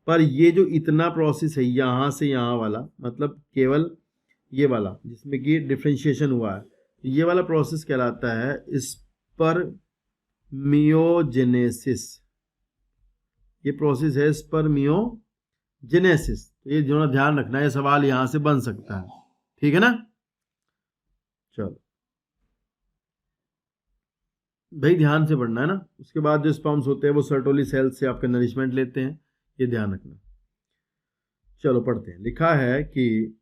पर ये जो इतना प्रोसेस है यहाँ से यहाँ वाला, मतलब केवल ये वाला जिसमें कि डिफ्रेंशिएशन हुआ है, ये वाला प्रोसेस कहलाता है स्पर्मियोजेनेसिस। ये प्रोसेस है स्पर्मियोजेनेसिस। तो ये जो ध्यान रखना है, ये सवाल यहां से बन सकता है, ठीक है ना। चलो भाई ध्यान से पढ़ना है ना। उसके बाद जो स्पर्म्स होते हैं वो सर्टोली सेल्स से आपका नरिशमेंट लेते हैं, ये ध्यान रखना। चलो पढ़ते हैं। लिखा है कि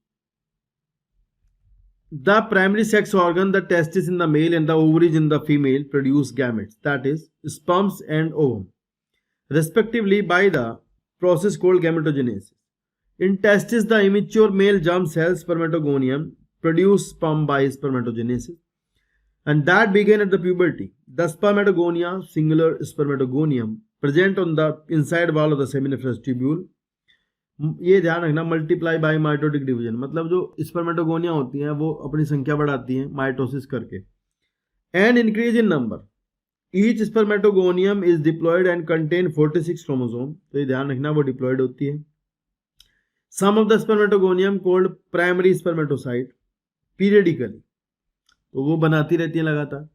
the primary sex organ, the testis in the male and the ovaries in the female produce gametes, that is sperms and ovum, respectively by the process called gametogenesis. In testis, the immature male germ cell spermatogonium produce sperm by spermatogenesis, and that began at the puberty. The spermatogonia, singular spermatogonium, present on the inside wall of the seminiferous tubule. ये ध्यान रखना, मल्टीप्लाई बाय माइटोटिक डिवीजन, मतलब जो स्पर्मेटोगोनिया होती हैं वो अपनी संख्या बढ़ाती हैं माइटोसिस करके। And increase in number, each spermatogonium is diploid and contain 46 chromosome. तो ये ध्यान रखना, वो डिप्लॉयड होती है। Some of the spermatogonium called primary spermatocyte periodically, तो वो बनाती रहती है लगातार।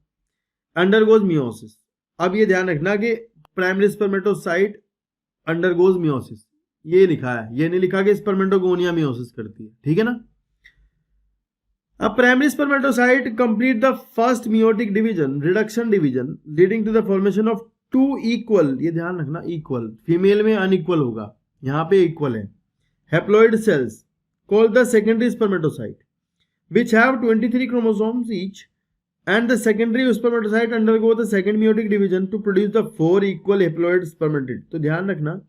अंडरगोज मियोसिस, अब ये ध्यान रखना कि प्राइमरी स्पर्मेटोसाइट अंडरगोज मियोसिस, ये लिखा है, ये नहीं लिखा कि स्पर्मेटोगोनिया मियोसिस करती है, ठीक है ना। A primary spermatocyte complete the first meiotic division, reduction division, leading to the formation of 2 equal, ये ध्यान रखना, equal, फीमेल में अनइक्वल होगा, यहाँ पे इक्वल है, haploid cells called the secondary spermatocyte, which have 23 chromosomes each, and the secondary spermatocyte undergo the second meiotic division to produce the 4 equal haploid spermatid। तो ध्यान रखना,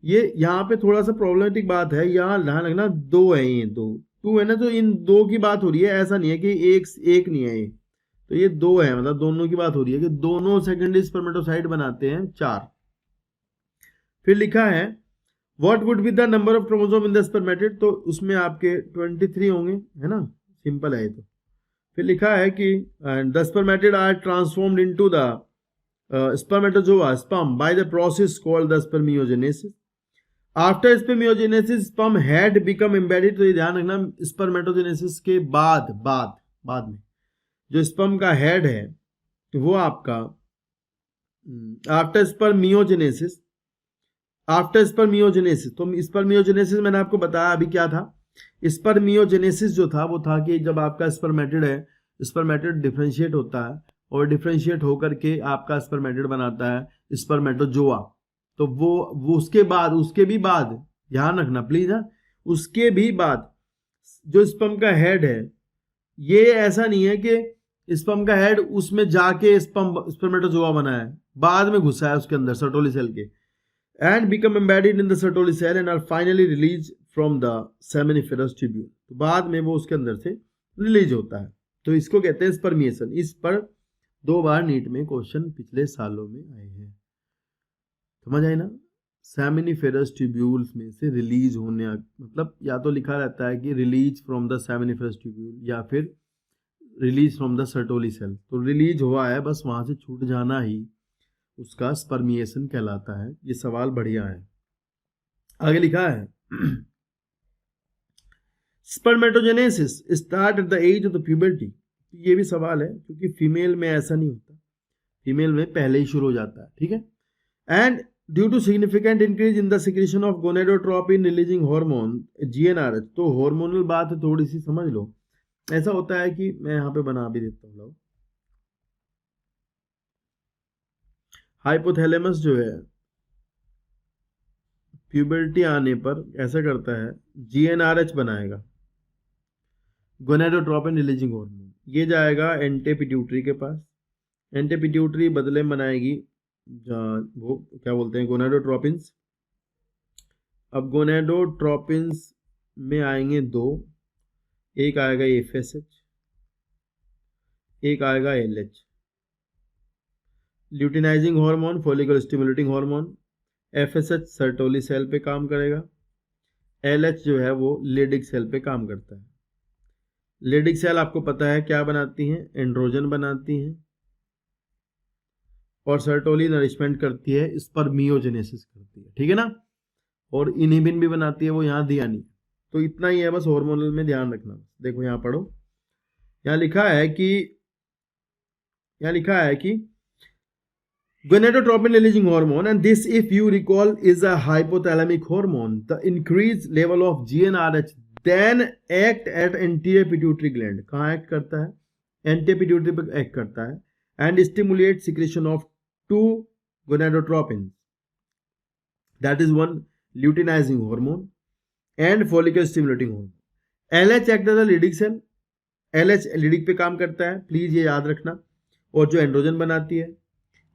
ये यहाँ पे थोड़ा सा प्रॉब्लमेटिक बात है, यहाँ ध्यान रखना 2 है, ये 2 है ना, तो इन 2 की बात हो रही है, ऐसा नहीं है कि एक नहीं है ये, तो ये 2 है, मतलब दोनों की बात हो रही है कि दोनों सेकेंडरी स्पर्मेटोसाइट बनाते हैं 4। फिर लिखा है what would be the number of chromosome in the spermatid, तो उसमें आपके 23 होंगे, है ना, सिंपल है ये तो। फिर लिखा है कि the spermatid are transformed into the spermatozoa sperm by the process called the spermiogenesis. After spermiogenesis sperm had become embedded, तो ये ध्यान रखना, स्पर्मेटोजेनेसिस के बाद में जो स्पर्म का हेड है वो आपका आफ्टर स्पर्मियोजेनेसिस, तो स्पर्मियोजेनेसिस मैंने आपको बताया अभी क्या था, स्पर्मियोजेनेसिस जो था वो था कि जब आपका स्पर्मेटिड है, स्पर्मेटिड डिफरेंशिएट होता है और डिफरेंशिएट होकर के आपका स्पर्मेटिड बनाता है स्पर्मेटोजोआ। तो वो उसके भी बाद ध्यान रखना प्लीज, है उसके भी बाद जो स्पर्म का हेड है, ये ऐसा नहीं है कि स्पर्म का हेड उसमें जाके स्पर्मेटोजोआ बना है, बाद में घुसा है उसके अंदर सर्टोली सेल के, and become embedded in the Sertoli cell and are finally released from the seminiferous tubule। तो बाद में वो उसके अंदर से रिलीज होता है। तो इसको कहते हैं स्पर्मिएशन। इस पर 2 बार नीट में क्वेश्चन पिछले सालों में आए हैं, समझ आए ना। सेमिनिफेरस ट्यूब्यूल्स में से रिलीज होने, मतलब या तो लिखा रहता है कि release from the seminiferous tubule या फिर release from the Sertoli cell. तो रिलीज हुआ है, बस वहां से छूट जाना ही उसका स्पर्मिएशन कहलाता है। ये सवाल बढ़िया है। आगे लिखा है spermatogenesis start at the age of the puberty. ये भी सवाल है क्योंकि फीमेल में ऐसा नहीं होता, फीमेल में पहले ही शुरू हो जाता है, ठीक है। And due to significant increase in the secretion of gonadotropin releasing hormone GnRH। तो हार्मोनल बात थोड़ी सी समझ लो। ऐसा होता है कि मैं यहाँ पे बना भी देता हूँ, हाइपोथैलेमस जो है प्यूबर्टी आने पर ऐसा करता है, GnRH बनाएगा, गोनेडोट्रोपिन रिलीजिंग हार्मोन। ये जाएगा एंटे पिट्यूटरी के पास, एंटे पिट्यूटरी बदले में बनाएगी वो क्या बोलते हैं गोनेडोट्रोपिन्स। अब गोनेडोट्रोपिन्स में आएंगे 2, एक आएगा FSH, एक आएगा LH, luteinizing hormone, follicle stimulating hormone. FSH Sertoli cell पे काम करेगा, LH जो है वो लेडिक सेल पे काम करता है। लेडिक सेल आपको पता है क्या बनाती हैं, एंड्रोजन बनाती हैं, और सर्टोली नरिशमेंट करती है, स्पर्मियोजेनेसिस करती है, ठीक है ना। और इनहिबिन भी बनाती है, वो यहाँ दिया नहीं। तो इतना ही है बस हार्मोनल में ध्यान रखना। देखो यहाँ पढ़ो, यहाँ लिखा है कि gonadotropin releasing hormone, and this, if you recall, is a hypothalamic hormone. The increased level of GnRH then act at anterior pituitary gland। कहाँ एक्ट करता है, anterior pituitary पर एक्ट करता है, and stimulate secretion of 2 gonadotropins, that is one luteinizing hormone and follicle stimulating hormone। LH act as a leading cell, LH लीडिक पे काम करता है, प्लीज ये याद रखना। और जो एंड्रोजन बनाती है,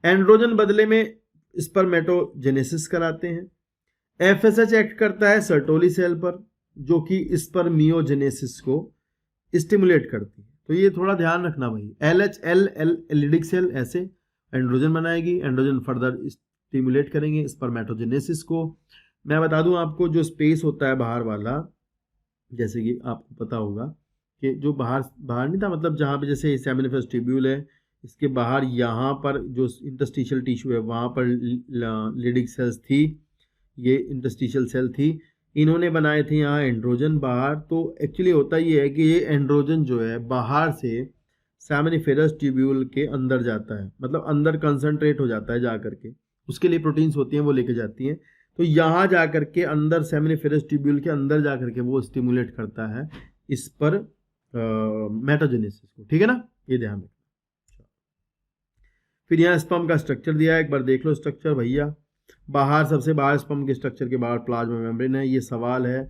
एंड्रोजन बदले में स्पर्मेटोजेनेसिस कराते हैं। FSH एक्ट करता है सर्टोली सेल पर, जो कि स्पर्मियोजेनेसिस को स्टिमुलेट करती है। तो ये थोड़ा ध्यान रखना भाई। LH लीडिक सेल ऐसे एंड्रोजन बनाएगी, एंड्रोजन फर्दर स्टिमुलेट करेंगे स्पर्मेटोजेनेसिस को। मैं बता दूं आपको, जो स्पेस होता है बाहर वाला, जैसे कि आपको पता होगा कि जो बाहर नहीं था, मतलब जहाँ पे जैसे सेमिनिफेरस ट्यूब्यूल है, इसके बाहर यहाँ पर जो इंटरस्टिशियल टिश्यू है वहाँ पर लीडिक सेल्स थी, ये इंटरस्टिशियल सेल थी, इन्होंने बनाए थे यहाँ एंड्रोजन बाहर। तो एक्चुअली होता ये है कि ये एंड्रोजन जो है बाहर से सेमिनिफेरस ट्यूब्यूल के अंदर जाता है, मतलब अंदर कंसंट्रेट हो जाता है जा करके, उसके लिए प्रोटीन्स होती हैं वो लेके जाती हैं। तो यहाँ जा करके अंदर सेमिनिफेरस ट्यूब्यूल के अंदर जा करके वो स्टिमुलेट करता है इस पर मेटाजेनेसिस को, ठीक है ना, ये ध्यान रखना। फिर यहाँ स्पर्म का स्ट्रक्चर दिया है, एक बार देख लो स्ट्रक्चर भैया। बाहर सबसे बाहर स्पर्म के स्ट्रक्चर के बाहर प्लाज्मा मेम्ब्रेन है। ये सवाल है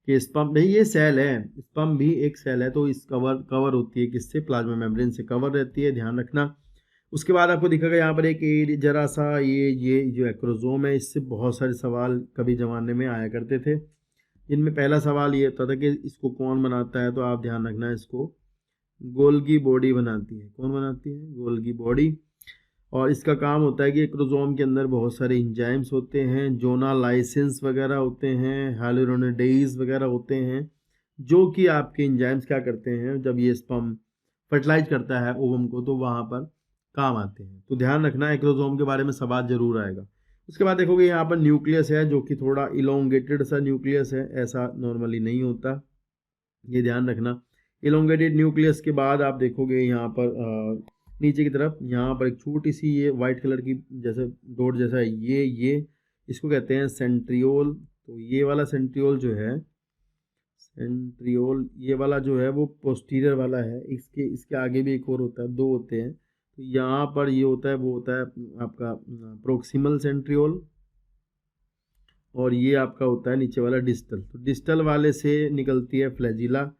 कि स्पर्म नहीं, ये सेल है, स्पर्म भी एक सेल है, तो इस कवर होती है किससे, प्लाज्मा मेम्ब्रेन से कवर रहती है, ध्यान रखना। उसके बाद आपको दिखेगा यहाँ पर एक जरा सा ये जो एक्रोजोम है, इससे बहुत सारे सवाल कभी जमाने में आया करते थे। इनमें पहला सवाल ये होता था कि इसको कौन बनाता है, तो आप ध्यान रखना, इसको गोल्गी बॉडी बनाती है। कौन बनाती है, गोल्गी बॉडी। और इसका काम होता है कि एक्रोजोम के अंदर बहुत सारे इंजाइम्स होते हैं, जोनालाइसिन्स वगैरह होते हैं, हाइलुरोनिडेज वगैरह होते हैं, जो कि आपके इंजाइम्स क्या करते हैं, जब ये स्पर्म फर्टिलाइज करता है ओवम को, तो वहाँ पर काम आते हैं। तो ध्यान रखना, एक्रोजोम के बारे में सवाल जरूर आएगा। उसके बाद देखोगे यहाँ पर न्यूक्लियस है, जो कि थोड़ा इलोंगेटेड सा न्यूक्लियस है, ऐसा नॉर्मली नहीं होता, ये ध्यान रखना। इलोंगेटेड न्यूक्लियस के बाद आप देखोगे यहाँ पर नीचे की तरफ, यहाँ पर एक छोटी सी ये वाइट कलर की जैसे डॉट जैसा है, ये इसको कहते हैं सेंट्रियोल। तो ये वाला सेंट्रियोल जो है, सेंट्रियोल ये वाला जो है वो पोस्टीरियर वाला है, इसके आगे भी एक और होता है, दो होते हैं। तो यहाँ पर ये होता है, वो होता है आपका प्रोक्सिमल सेंट्रियोल, और ये आपका होता है नीचे वाला डिस्टल। तो डिस्टल वाले से निकलती है फ्लैजिला,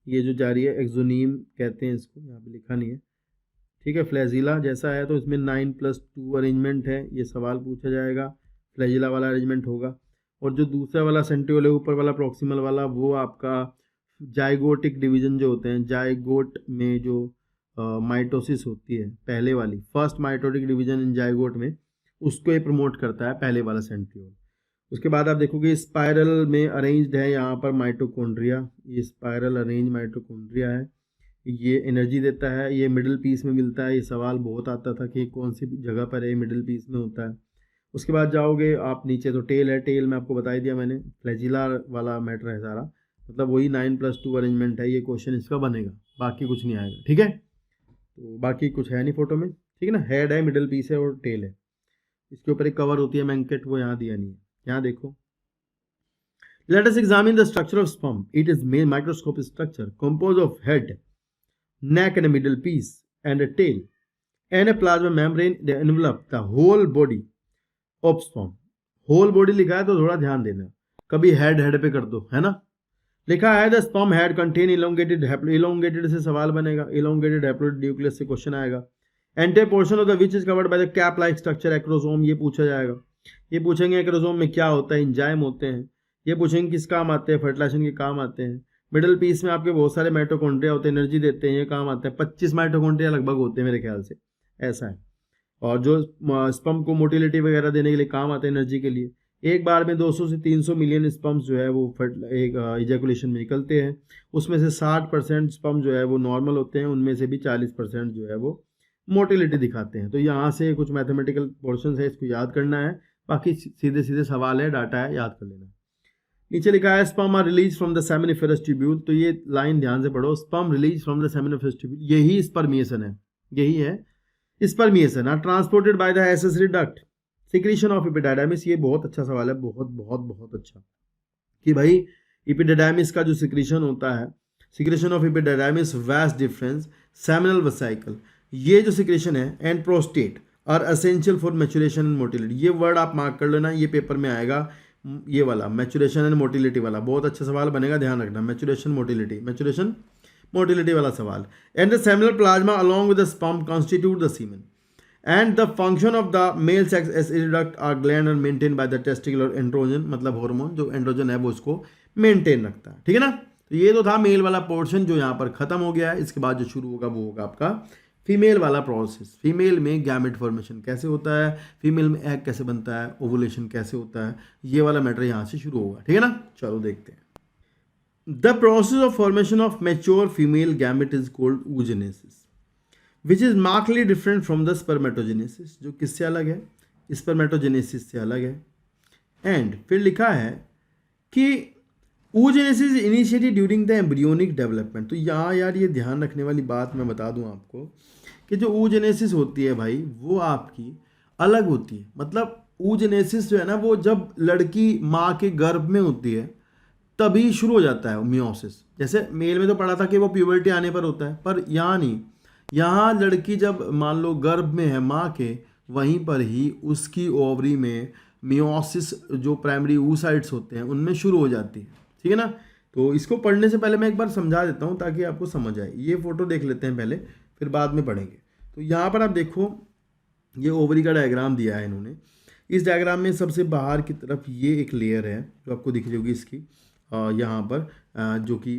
ये जो जा रही है एक्सोनीम कहते हैं इसको, यहाँ पे लिखा नहीं है, ठीक है। फ्लैजिला जैसा है तो इसमें 9+2 अरेंजमेंट है, ये सवाल पूछा जाएगा, फ्लैजिला वाला अरेंजमेंट होगा। और जो दूसरा वाला सेंट्रियोल है ऊपर वाला प्रोक्सिमल वाला, वो आपका जाइगोटिक डिवीजन जो होते हैं, जाइगोट में जो माइटोसिस होती है पहले वाली, first mitotic division in zygote में, उसको ये प्रमोट करता है पहले वाला सेंट्रियोल। उसके बाद आप देखोगे स्पाइरल में अरेंज्ड है यहाँ पर माइटोकॉन्ड्रिया, ये स्पाइरल अरेंज माइटोकॉन्ड्रिया है, ये एनर्जी देता है, ये मिडिल पीस में मिलता है। ये सवाल बहुत आता था कि कौन सी जगह पर है, मिडिल पीस में होता है। उसके बाद जाओगे आप नीचे तो टेल है, टेल में आपको बता ही दिया मैंने, फ्लैजिला वाला मैटर है सारा, मतलब वही 9+2 अरेंजमेंट है। ये क्वेश्चन इसका बनेगा, बाकी कुछ नहीं आएगा, ठीक है। तो बाकी कुछ है नहीं फोटो में, ठीक है ना। हेड है, मिडिल पीस है और टेल है, इसके ऊपर एक कवर होती है मैंकेट, वो यहाँ दिया नहीं है। यहाँ देखो, let us examine the structure of sperm. It is main microscopic structure composed of head, neck and a middle piece and a tail and a plasma membrane that envelop the whole body of sperm. whole body लिखा है तो थोड़ा ध्यान देना, कभी हेड पे कर दो, है ना। लिखा है the sperm head contain elongated elongated से सवाल बनेगा, elongated haploid nucleus से क्वेश्चन आएगा। Ante portion of the which is covered by the cap like structure acrosome, ये पूछा जाएगा। ये पूछेंगे एक्रोसोम में क्या होता है, इंजाइम होते हैं। ये पूछेंगे किस काम आते हैं, फर्टिलाइजेशन के काम आते हैं। मिडिल पीस में आपके बहुत सारे माइटोकॉन्ड्रिया होते हैं, एनर्जी देते हैं, ये काम आते हैं। 25 माइटोकॉन्ड्रिया लगभग होते हैं मेरे ख्याल से, ऐसा है। और जो स्पर्म को मोटिलिटी वगैरह देने के लिए काम आते हैं, एनर्जी के लिए। एक बार में 200 से 300 मिलियन स्पर्म्स जो है वो एक इजैकुलेशन में निकलते हैं। उसमें से 60% स्पर्म जो है वो नॉर्मल होते हैं, उनमें से भी 40% जो है वो मोटिलिटी दिखाते हैं। तो यहाँ से कुछ मैथमेटिकल पोर्शन है, इसको याद करना है, बाकी सीधे सीधे सवाल है, डाटा है, याद कर लेना। नीचे लिखा है sperm are release from the seminiferous tubule, तो ये लाइन ध्यान से पढ़ो, sperm release from the seminiferous tubule, यही स्पर्मिएशन है, यही है spermiation. Are transported by the accessory duct, secretion of epididymis, ये बहुत अच्छा सवाल है, बहुत बहुत बहुत अच्छा, कि भाई एपिडाइडाइमिस का जो सिक्रीशन होता है, secretion of epididymis, vas deferens, seminal vesicle, ये जो सिक्रीशन है, and prostate are essential for maturation and motility. ये वर्ड आप मार्क कर लेना, ये पेपर में आएगा, ये वाला मैच्योरेशन एंड मोटिलिटी वाला बहुत अच्छा सवाल बनेगा, ध्यान रखना। मैच्योरेशन मोटिलिटी वाला सवाल। And the seminal plasma along with the sperm constitute the semen and the function of the male sex acid duct or gland and maintain by the testicular androgen, मतलब हार्मोन जो एंड्रोजन है वो उसको मेंटेन रखता है, ठीक है ना। तो ये तो था मेल वाला पोर्शन जो यहाँ पर खत्म हो गया है। इसके बाद जो शुरू होगा वो होगा आपका फीमेल वाला प्रोसेस। फीमेल में गैमेट फॉर्मेशन कैसे होता है, फीमेल में एग कैसे बनता है, ओवुलेशन कैसे होता है, ये वाला मैटर यहाँ से शुरू होगा, ठीक है ना। चलो देखते हैं। The process of formation of mature female gamete is called oogenesis, which is markedly different from the spermatogenesis, जो किससे अलग है, स्पर्मेटोजेनेसिस से अलग है। एंड फिर लिखा है कि oogenesis initiated during the embryonic development. तो यहाँ यार ये ध्यान रखने वाली बात मैं बता दूँ आपको कि जो oogenesis होती है भाई वो आपकी अलग होती है। मतलब oogenesis जो है ना वो जब लड़की माँ के गर्भ में होती है तभी शुरू हो जाता है मियोसिस। जैसे मेल में तो पढ़ा था कि वो प्यूबर्टी आने पर होता है, पर यहाँ नहीं, यहाँ लड़की जब मान लो गर्भ में है माँ के, वहीं पर ही उसकी ओवरी में मियोसिस जो प्राइमरी oocytes होते हैं उनमें शुरू हो जाती है, ठीक है ना। तो इसको पढ़ने से पहले मैं एक बार समझा देता हूँ ताकि आपको समझ आए। ये फोटो देख लेते हैं पहले, फिर बाद में पढ़ेंगे। तो यहाँ पर आप देखो, ये ओवरी का डायग्राम दिया है इन्होंने। इस डायग्राम में सबसे बाहर की तरफ ये एक लेयर है जो आपको दिख रही होगी इसकी, यहाँ पर जो कि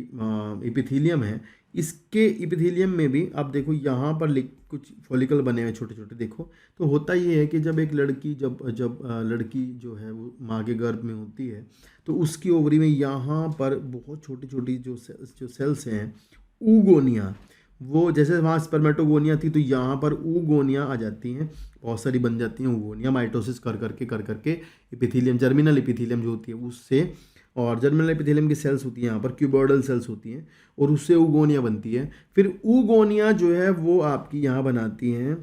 एपिथेलियम है। इसके एपिथेलियम में भी आप देखो यहाँ पर कुछ फॉलिकल बने हुए छोटे छोटे, देखो। तो होता ये है कि जब एक लड़की जब लड़की जो है वो माँ के गर्भ में होती है तो उसकी ओवरी में यहाँ पर बहुत छोटी छोटी जो सेल्स हैं, ऊगोनिया, वो जैसे वहाँ स्पर्मेटोगोनिया थी तो यहाँ पर ऊगोनिया आ जाती हैं, बहुत सारी बन जाती हैं ऊगोनिया, माइटोसिस कर करके एपिथेलियम, जर्मिनल एपिथेलियम जो होती है उससे, और जर्मिनल एपिथेलियम की सेल्स होती हैं यहाँ पर, क्यूबॉइडल सेल्स होती हैं, और उससे ऊगोनिया बनती है। फिर ऊगोनिया जो है वो आपकी यहाँ बनाती हैं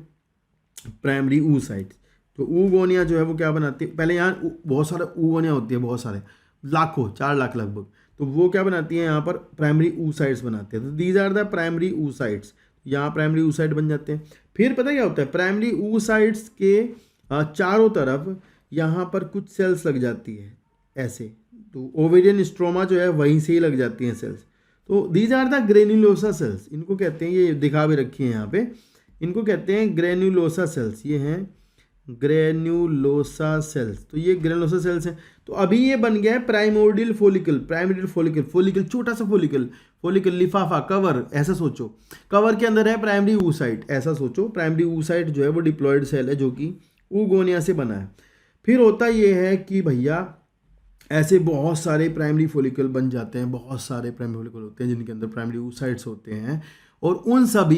प्राइमरी oocytes। तो ऊगोनिया जो है वो क्या बनाती है, पहले यहाँ बहुत सारे ऊगोनिया होती है, बहुत सारे, लाखों, 4 लाख लगभग। तो वो क्या बनाती हैं यहाँ पर, प्राइमरी oocytes बनाते हैं। तो these are the primary oocytes, यहाँ प्राइमरी oocyte बन जाते हैं। फिर पता क्या होता है, प्राइमरी oocytes के चारों तरफ यहाँ पर कुछ सेल्स लग जाती है ऐसे, तो ओवेरियन स्ट्रोमा जो है वहीं से ही लग जाती हैं सेल्स। तो these are the granulosa cells, इनको कहते हैं, ये दिखा भी रखी है यहाँ पे, इनको कहते हैं ग्रेन्युलोसा सेल्स। ये हैं ग्रेन्युलोसा सेल्स, तो ये ग्रेन्युलोसा सेल्स हैं। तो अभी ये बन गया है primordial follicle. Primordial follicle, follicle छोटा सा फोलिकल, फोलिकल लिफाफा, कवर, ऐसा सोचो। कवर के अंदर है प्राइमरी oocyte, ऐसा सोचो। प्राइमरी oocyte जो है वो डिप्लॉयड सेल है जो कि oogonia से बना है। फिर होता ये है कि भैया ऐसे बहुत सारे प्राइमरी फोलिकल बन जाते हैं, बहुत सारे प्राइमरी फोलिकल होते हैं जिनके अंदर प्राइमरी oocytes होते हैं, और उन सब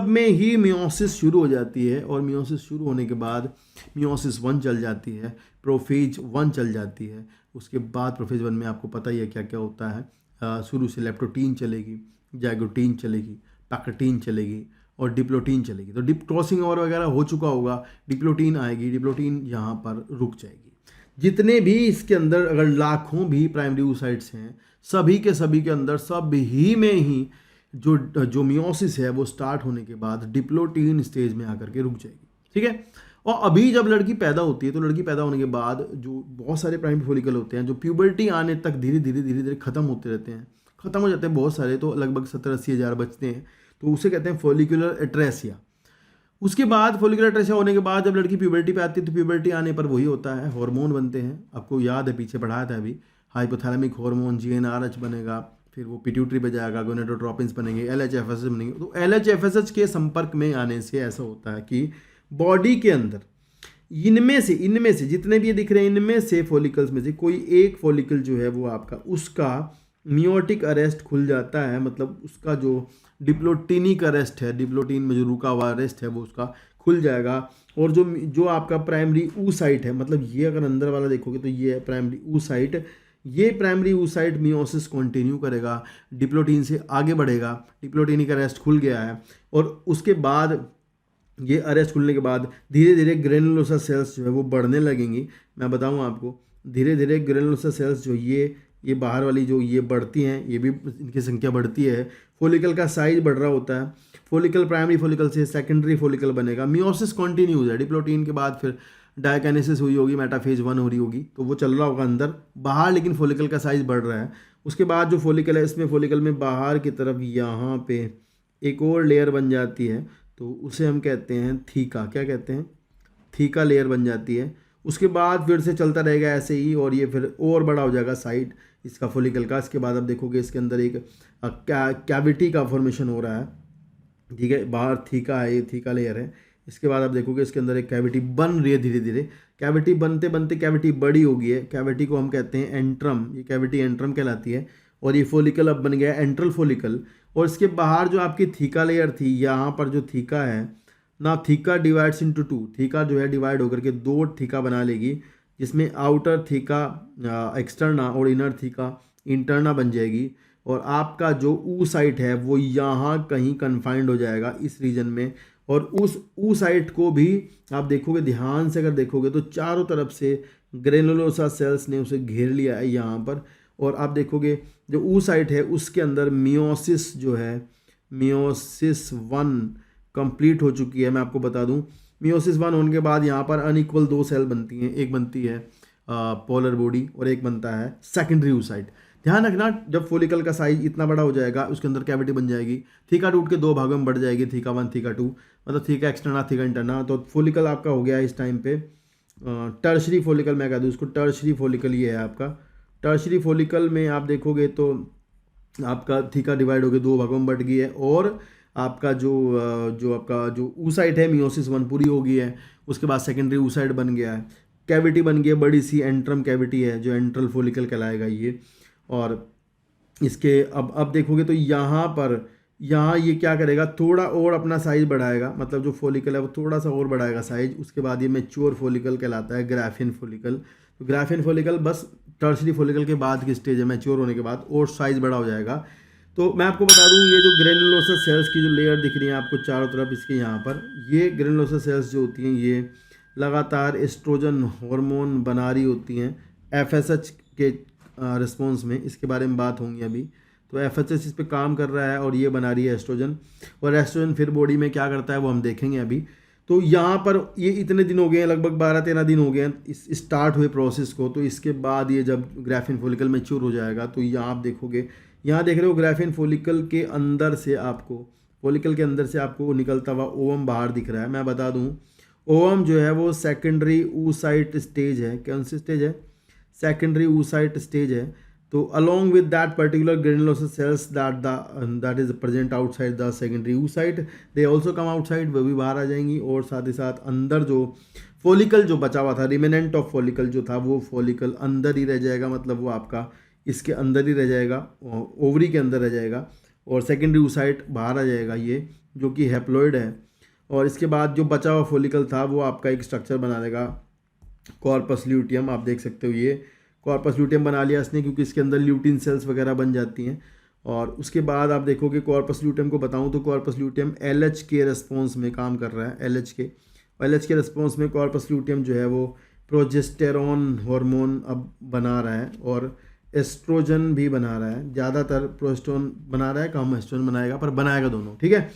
में ही मियोसिस शुरू हो जाती है। और मियोसिस शुरू होने के बाद मियोसिस 1 चल जाती है, प्रोफेज 1 चल जाती है। उसके बाद प्रोफेज 1 में आपको पता ही है क्या क्या होता है। शुरू से लेप्टोटीन चलेगी, जाइगोटीन चलेगी, पैक्टीन चलेगी और डिप्लोटीन चलेगी। तो डिप क्रॉसिंग ओवर वगैरह हो चुका होगा, डिप्लोटीन आएगी, डिप्लोटीन यहाँ पर रुक जाएगी। जितने भी इसके अंदर अगर लाखों भी प्राइमरी oocytes हैं, सभी के अंदर सब ही में ही जो मियोसिस है वो स्टार्ट होने के बाद डिप्लोटीन स्टेज में आकर के रुक जाएगी। ठीक है। और अभी जब लड़की पैदा होती है तो लड़की पैदा होने के बाद जो बहुत सारे प्राइमरी फोलिकल होते हैं जो प्यूबर्टी आने तक धीरे धीरे खत्म होते रहते हैं, खत्म हो जाते हैं बहुत सारे, तो लगभग 70-80 हज़ार बचते हैं, तो उसे कहते हैं फॉलिकुलर एट्रेसिया। उसके बाद फॉलिकुलर एट्रेसिया होने के बाद जब लड़की प्यूबर्टी पे आती है तो प्यूबर्टी आने पर वही होता है, हार्मोन बनते हैं। आपको याद है, पीछे पढ़ाया था अभी, हाइपोथैलेमिक हार्मोन GnRH बनेगा, फिर वो पिट्यूटरी पे जाएगा, गोनेडोट्रोपिन्स बनेंगे, LHFSH बनेंगे। तो LHFSH के संपर्क में आने से ऐसा होता है कि बॉडी के अंदर इनमें से जितने भी ये दिख रहे हैं, इनमें से फॉलिकल्स में से कोई एक फॉलिकल जो है वो आपका, उसका मियोटिक अरेस्ट खुल जाता है, मतलब उसका जो डिप्लोटिनिक अरेस्ट है, डिप्लोटीन में जो रुका हुआ अरेस्ट है वो उसका खुल जाएगा। और जो आपका प्राइमरी oocyte है, मतलब ये अगर अंदर वाला देखोगे तो ये है प्राइमरी oocyte। ये प्राइमरी oocyte मियोसिस कंटिन्यू करेगा, डिप्लोटीन से आगे बढ़ेगा, डिप्लोटिनिक अरेस्ट खुल गया है, और उसके बाद ये अरेस्ट खुलने के बाद धीरे धीरे ग्रेनुलोसा सेल्स जो है वो बढ़ने लगेंगी। मैं बताऊं आपको, धीरे धीरे ग्रेनुलोसा सेल्स जो ये बाहर वाली जो ये बढ़ती हैं, ये भी इनकी संख्या बढ़ती है। फॉलिकल का साइज बढ़ रहा होता है, फॉलिकल प्राइमरी फॉलिकल से सेकेंडरी फॉलिकल बनेगा। मियोसिस कंटिन्यूज है, डिप्लोटीन के बाद फिर डायकाइनेसिस हुई होगी, मेटाफेज 1 हो रही होगी, तो वो चल रहा होगा अंदर बाहर, लेकिन फॉलिकल का साइज बढ़ रहा है। उसके बाद जो फॉलिकल है, इसमें फॉलिकल में बाहर की तरफ यहाँ पे एक और लेयर बन जाती है, तो उसे हम कहते हैं थीका। क्या कहते हैं? थीका लेयर बन जाती है। उसके बाद फिर से चलता रहेगा ऐसे ही, और ये फिर और बड़ा हो जाएगा साइड इसका फॉलिकल का। इसके बाद आप देखोगे इसके अंदर एक कैविटी का फॉर्मेशन हो रहा है। ठीक है, बाहर थीका है, ये थीका लेयर है। इसके बाद आप देखोगे इसके अंदर एक कैविटी बन रही है धीरे धीरे। कैविटी बनते बनते कैविटी बड़ी हो गई है, कैविटी को हम कहते हैं एंट्रम। ये कैविटी एंट्रम कहलाती है, और ये फॉलिकल अब बन गया एंट्रल फॉलिकल। और इसके बाहर जो आपकी थीका लेयर थी, यहाँ पर जो थीका है ना, थीका डिवाइड्स इनटू 2। थीका जो है डिवाइड होकर के 2 थीका बना लेगी, जिसमें आउटर थीका एक्सटर्ना और इनर थीका इंटरना बन जाएगी। और आपका जो oocyte है वो यहाँ कहीं कन्फाइंड हो जाएगा इस रीजन में। और उस oocyte को भी आप देखोगे, ध्यान से अगर देखोगे तो चारों तरफ से ग्रेनुलोसा सेल्स ने उसे घेर लिया है यहाँ पर। और आप देखोगे जो oocyte है उसके अंदर मियोसिस जो है, मियोसिस 1 कंप्लीट हो चुकी है। मैं आपको बता दूं, मियोसिस 1 होने के बाद यहाँ पर अनइक्वल 2 सेल बनती हैं। एक बनती है पोलर बॉडी और एक बनता है सेकेंडरी oocyte। ध्यान रखना, जब फॉलिकल का साइज इतना बड़ा हो जाएगा उसके अंदर कैविटी बन जाएगी, थीका टूट के 2 भागों में बढ़ जाएगी, थीका 1 थीका 2, मतलब थीका एक्सटर्ना थीका इंटरना। तो फॉलिकल आपका हो गया इस टाइम पे टर्शरी फॉलिकल, मैं कह दूँ उसको टर्शरी फॉलिकल। ये है आपका टर्शरी फॉलिकल में आप देखोगे तो आपका थीका डिवाइड हो गया, 2 भागों में बढ़ गई है। और आपका जो oocyte है, मियोसिस 1 पूरी हो गई है। उसके बाद सेकेंडरी oocyte बन गया है, कैविटी बन गई है, बड़ी सी एंट्रम कैविटी है जो एंट्रल फॉलिकल कहलाएगा ये। और इसके अब देखोगे तो यहाँ ये क्या करेगा, थोड़ा और अपना साइज बढ़ाएगा, मतलब जो फॉलिकल है वो थोड़ा सा और बढ़ाएगा साइज। उसके बाद ये मैच्योर फॉलिकल कहलाता है, ग्राफिन फॉलिकल। तो ग्राफिन फॉलिकल बस टर्शरी फॉलिकल के बाद की स्टेज है, मैच्योर होने के बाद और साइज बड़ा हो जाएगा। तो मैं आपको बता दूं, ये जो ग्रेनुलोसा सेल्स की जो लेयर दिख रही है आपको चारों तरफ इसके यहाँ पर, ये ग्रेनुलोसा सेल्स जो होती हैं ये लगातार एस्ट्रोजन हार्मोन बना रही होती हैं, FSH के रिस्पॉन्स में, इसके बारे में बात होंगी अभी। तो FSH इस पे काम कर रहा है और ये बना रही है एस्ट्रोजन, और एस्ट्रोजन फिर बॉडी में क्या करता है वो हम देखेंगे अभी। तो यहाँ पर ये इतने दिन हो गए हैं, लगभग 12-13 दिन हो गए हैं इस स्टार्ट हुए प्रोसेस को। तो इसके बाद ये जब ग्राफिन फॉलिकल मैच्योर हो जाएगा तो यहाँ आप देखोगे, यहाँ देख रहे हो ग्राफिन फॉलिकल के अंदर से आपको निकलता हुआ ओवम बाहर दिख रहा है। मैं बता दूँ, ओवम जो है वो सेकेंडरी oocyte स्टेज है। कौन सी स्टेज है? सेकेंडरी oocyte स्टेज है। तो along with that particular granulosa cells that is present outside the secondary oocyte, they also come outside, वो भी बाहर आ जाएंगी। और साथ ही साथ अंदर जो फॉलिकल जो बचा हुआ था, रिमेनेंट ऑफ फॉलिकल जो था, वो फॉलिकल अंदर ही रह जाएगा, मतलब वो आपका इसके अंदर ही रह जाएगा, ओवरी के अंदर रह जाएगा, और सेकेंडरी oocyte बाहर आ जाएगा, ये जो कि हैप्लॉइड है। और इसके बाद जो बचा हुआ फॉलिकल था वो आपका एक स्ट्रक्चर बना देगा, कॉर्पस ल्यूटियम। आप देख सकते हो ये कॉर्पस ल्यूटियम बना लिया इसने, क्योंकि इसके अंदर ल्यूटिन सेल्स वगैरह बन जाती हैं। और उसके बाद आप देखोगे कॉर्पस ल्यूटियम को बताऊं तो कॉर्पस ल्यूटियम LH के रिस्पॉन्स में काम कर रहा है, LH के रिस्पॉन्स में कॉर्पस ल्यूटियम जो है वो प्रोजेस्टेरॉन हार्मोन अब बना रहा है, और एस्ट्रोजन भी बना रहा है। ज़्यादातर प्रोजेस्टेरॉन बना रहा है, कम एस्ट्रोजन बनाएगा, पर बनाएगा दोनों, ठीक है।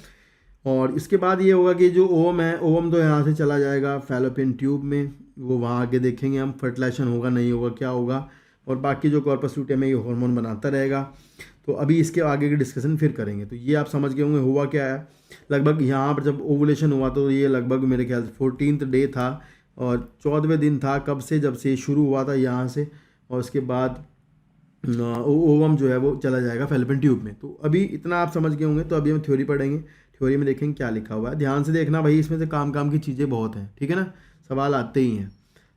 और इसके बाद ये होगा कि जो ओवम है, ओवम तो यहाँ से चला जाएगा फैलोपियन ट्यूब में, वो वहाँ आगे देखेंगे हम, फर्टिलाइजेशन होगा नहीं होगा क्या होगा, और बाकी जो कॉर्पस ल्यूटियम है ये हार्मोन बनाता रहेगा। तो अभी इसके आगे की डिस्कशन फिर करेंगे। तो ये आप समझ गए होंगे हुआ क्या है। लगभग यहाँ पर जब ओवुलेशन हुआ तो ये लगभग मेरे ख्याल से 14th डे था, और 14वें दिन था कब से, जब से शुरू हुआ था यहाँ से, और उसके बाद ओवम जो है वो चला जाएगा फैलोपियन ट्यूब में। तो अभी इतना आप समझ गए होंगे। तो अभी हम थ्योरी पढ़ेंगे, थ्योरी में देखेंगे क्या लिखा हुआ है। ध्यान से देखना भाई, इसमें से काम की चीज़ें बहुत हैं, ठीक है ना, सवाल आते ही हैं।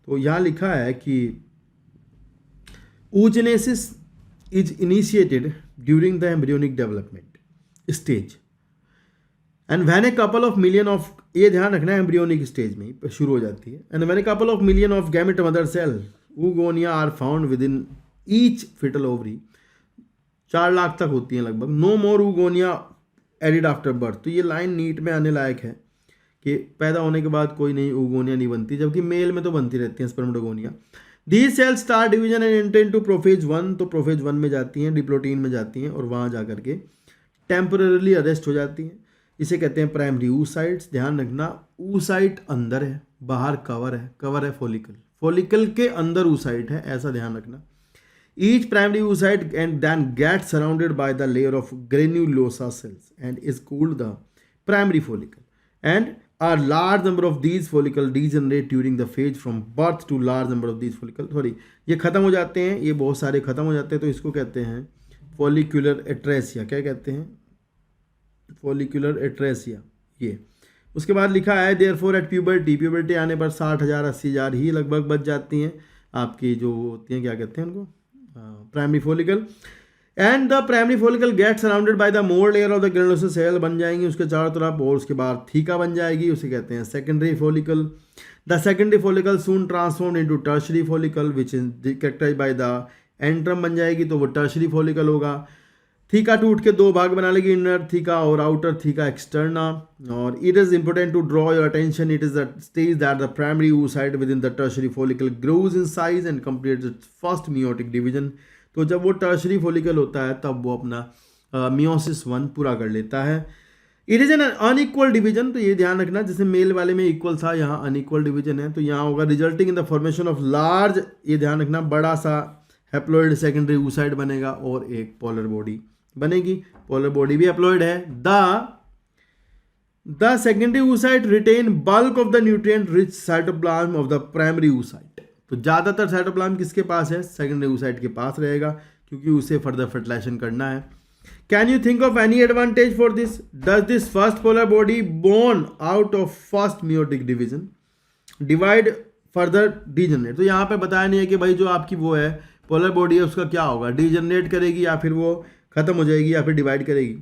तो यहाँ लिखा है कि oogenesis is initiated during the embryonic development stage and when a couple of million of, ये ध्यान रखना है एम्ब्रियोनिक स्टेज में शुरू हो जाती है, and when a couple of million of gamete mother cell oogonia are found within each fetal ovary, 4 lakh तक होती हैं लगभग। No more oogonia added after birth. तो ये लाइन नीट में आने लायक है कि पैदा होने के बाद कोई नई oogonia नहीं बनती, जबकि मेल में तो बनती रहती हैं spermatogonia. These cells start division and enter to prophase 1, तो प्रोफेज 1 में जाती हैं, डिप्लोटीन में जाती हैं, और वहाँ जा करके टेम्पररी अरेस्ट हो जाती हैं। इसे कहते हैं प्राइमरी oocytes। ध्यान रखना, oocyte अंदर है, बाहर कवर है फॉलिकल के अंदर oocyte है, ऐसा ध्यान रखना। Each primary oocyte and then gets surrounded by the layer of granulosa cells and is called the primary follicle. And a large number of these follicles degenerate during the phase from birth to large number of these follicles. ये खत्म हो जाते हैं, ये बहुत सारे खत्म हो जाते हैं, तो इसको कहते हैं follicular atresia। क्या कहते हैं? follicular atresia। ये उसके बाद लिखा है therefore at puberty आने पर 60,000 80,000 ही लगभग बच जाती हैं आपकी जो होती हैं, क्या कहते हैं उनको, primary follicle. And the primary follicle get surrounded by the more layer of the granulosa cell, बन जाएंगी उसके चारों तरफ, और उसके बाद थीका बन जाएगी, उसे कहते हैं secondary follicle. The secondary follicle soon transform into tertiary follicle which is characterized by the antrum, बन जाएगी, तो वो टर्शरी फॉलिकल होगा। थीका टूट के 2 भाग बना लेगी, इनर थीका और आउटर थीका एक्सटर्ना। और it is important to draw your attention, it is the stage that the primary oocyte within the tertiary follicle grows in size and completes its first meiotic division. तो जब वो टर्शरी फॉलिकल होता है तब वो अपना मियोसिस 1 पूरा कर लेता है। It is an unequal division, तो ये ध्यान रखना, जैसे मेल वाले में इक्वल था, यहाँ अनइक्वल डिवीजन है। तो यहाँ होगा resulting in the formation of large, ये ध्यान रखना, बड़ा सा हैप्लॉइड सेकेंडरी oocyte बनेगा और एक पोलर बॉडी बनेगी। पोलर बॉडी भी हैप्लॉइड है। The secondary oocyte retain bulk of the nutrient rich cytoplasm of the primary oocyte। तो ज़्यादातर साइटोप्लाज्म किसके पास है? सेकेंडरी oocyte के पास रहेगा, क्योंकि उसे फर्दर फर्टिलाइजेशन करना है। Can you think of any advantage for this? Does this first polar body born out of first meiotic division divide further degenerate? तो यहाँ पे बताया नहीं है कि भाई जो आपकी वो है पोलर बॉडी है उसका क्या होगा, डीजनरेट करेगी या फिर वो खत्म हो जाएगी या फिर डिवाइड करेगी।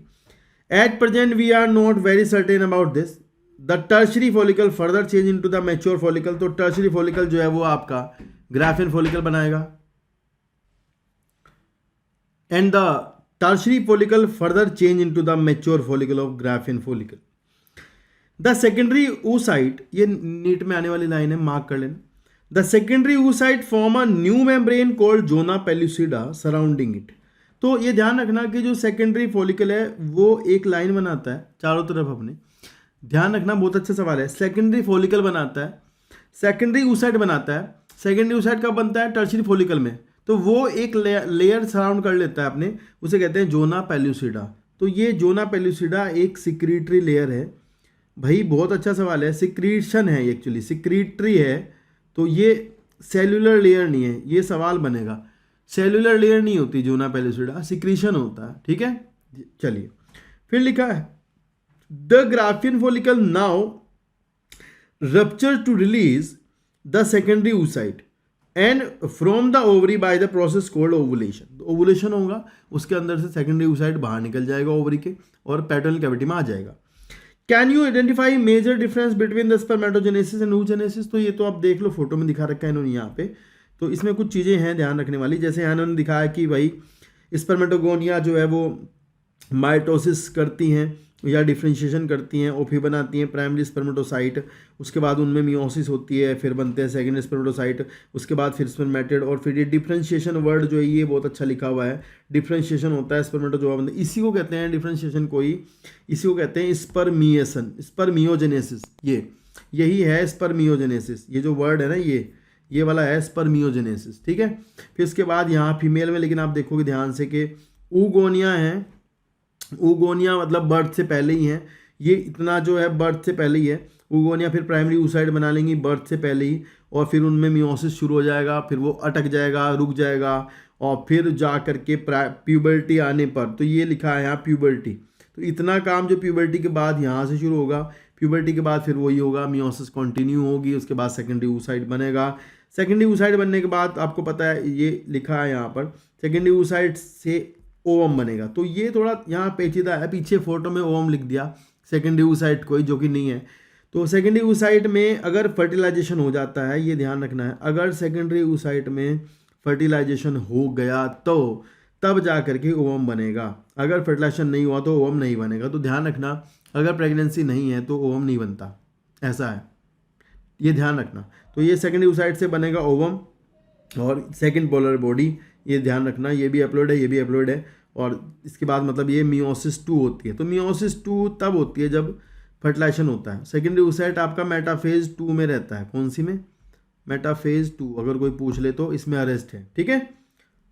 At present we are not very certain about this. The tertiary follicle further change into the mature follicle, तो टर्शरी फॉलिकल जो है वो आपका ग्राफिन फॉलिकल बनाएगा, and the tertiary follicle further change into the mature follicle of Graafian follicle. The secondary oocyte, ये नीट में आने वाली लाइन है, मार्क कर लेना। The secondary oocyte form a new membrane called zona pellucida surrounding it. तो ये ध्यान रखना कि जो सेकेंडरी फॉलिकल है वो एक लाइन बनाता है चारों तरफ अपने, ध्यान रखना बहुत अच्छा सवाल है। सेकेंडरी फॉलिकल बनाता है, सेकेंडरी oocyte बनाता है। सेकेंडरी oocyte कब बनता है? टर्शियरी फॉलिकल में। तो वो एक लेयर सराउंड कर लेता है अपने, उसे कहते हैं जोना पेल्यूसिडा। तो ये जोना पेल्यूसिडा एक सिक्रीटरी लेयर है। भाई बहुत अच्छा सवाल है, सिक्रीशन है एक्चुअली, सिक्रीटरी है। तो ये सेल्यूलर लेयर नहीं है, ये सवाल बनेगा। सेल्यूलर लेयर नहीं होती जोना पेल्यूसिडा, सिक्रीशन होता है, ठीक है। चलिए फिर लिखा है the Graafian follicle now rupture to release the secondary oocyte and from the ovary by the process called ovulation. Ovulation होगा, उसके अंदर से सेकेंडरी oocyte बाहर निकल जाएगा ओवरी के और पेटर्नल कैविटी में आ जाएगा। Can you identify major difference between the spermatogenesis and oogenesis? तो ये तो आप देख लो, फोटो में दिखा रखा है इन्होंने यहाँ पे। तो इसमें कुछ चीज़ें हैं ध्यान रखने वाली, जैसे यहाँ इन्होंने दिखाया कि भाई स्पर्मेटोगोनिया जो है वो माइटोसिस करती हैं या डिफ्रेंशिएशन करती हैं, ओफी बनाती हैं प्राइमरी स्पर्मेटोसाइट, उसके बाद उनमें मियोसिस होती है, फिर बनते हैं सेकेंडरी स्पर्मेटोसाइट, उसके बाद फिर स्पर्मेटेड, और फिर ये डिफ्रेंशिएशन वर्ड जो है ये बहुत अच्छा लिखा हुआ है। डिफ्रेंशिएशन होता है स्पर्मेटोजोआ बनते, इसी को कहते हैं डिफ्रेंशिएशन, इसी को कहते हैं स्पर्मिएशन, स्पर्मियोजेनेसिस। यही है स्पर्मियोजेनेसिस, ये जो वर्ड है ना ये वाला है स्पर्मियोजेनेसिस, ठीक है। फिर इसके बाद यहाँ फीमेल में, लेकिन आप देखोगे ध्यान से कि ऊगोनिया है, ऊगोनिया मतलब बर्थ से पहले ही है, ये इतना जो है बर्थ से पहले ही है ऊगोनिया। फिर प्राइमरी oocyte बना लेंगी बर्थ से पहले ही, और फिर उनमें मियोसिस शुरू हो जाएगा, फिर वो अटक जाएगा, रुक जाएगा, और फिर जा करके प्यूबर्टी आने पर, तो ये लिखा है यहाँ प्यूबर्टी। तो इतना काम जो प्यूबर्टी के बाद यहाँ से शुरू होगा, प्यूबर्टी के बाद फिर वही होगा, मियोसिस कंटिन्यू होगी, उसके बाद सेकेंडरी oocyte बनेगा। सेकेंडरी oocyte बनने के बाद आपको पता है ये लिखा है यहाँ पर, सेकेंडरी oocyte से ओवम बनेगा। तो ये थोड़ा यहाँ पेचीदा है, पीछे फोटो में ओवम लिख दिया, सेकेंडरी oocyte कोई जो कि नहीं है। तो सेकेंडरी oocyte में अगर फर्टिलाइजेशन हो जाता है, ये ध्यान रखना है, अगर सेकेंडरी oocyte में फर्टिलाइजेशन हो गया तो तब जा करके ओवम बनेगा, अगर फर्टिलाइजेशन नहीं हुआ तो ओवम नहीं बनेगा। तो ध्यान रखना, अगर प्रेगनेंसी नहीं है तो ओवम नहीं बनता, ऐसा है, ये ध्यान रखना। तो ये सेकेंडरी oocyte से बनेगा ओवम और सेकेंड पोलर बॉडी, ये ध्यान रखना, ये भी अपलोड है, ये भी अपलोड है। और इसके बाद मतलब ये मियोसिस 2 होती है। तो मियोसिस 2 तब होती है जब फर्टिलाइजेशन होता है। सेकेंडरी oocyte आपका मेटाफेज 2 में रहता है, कौन सी में? मेटाफेज 2, अगर कोई पूछ ले तो इसमें अरेस्ट है, ठीक है।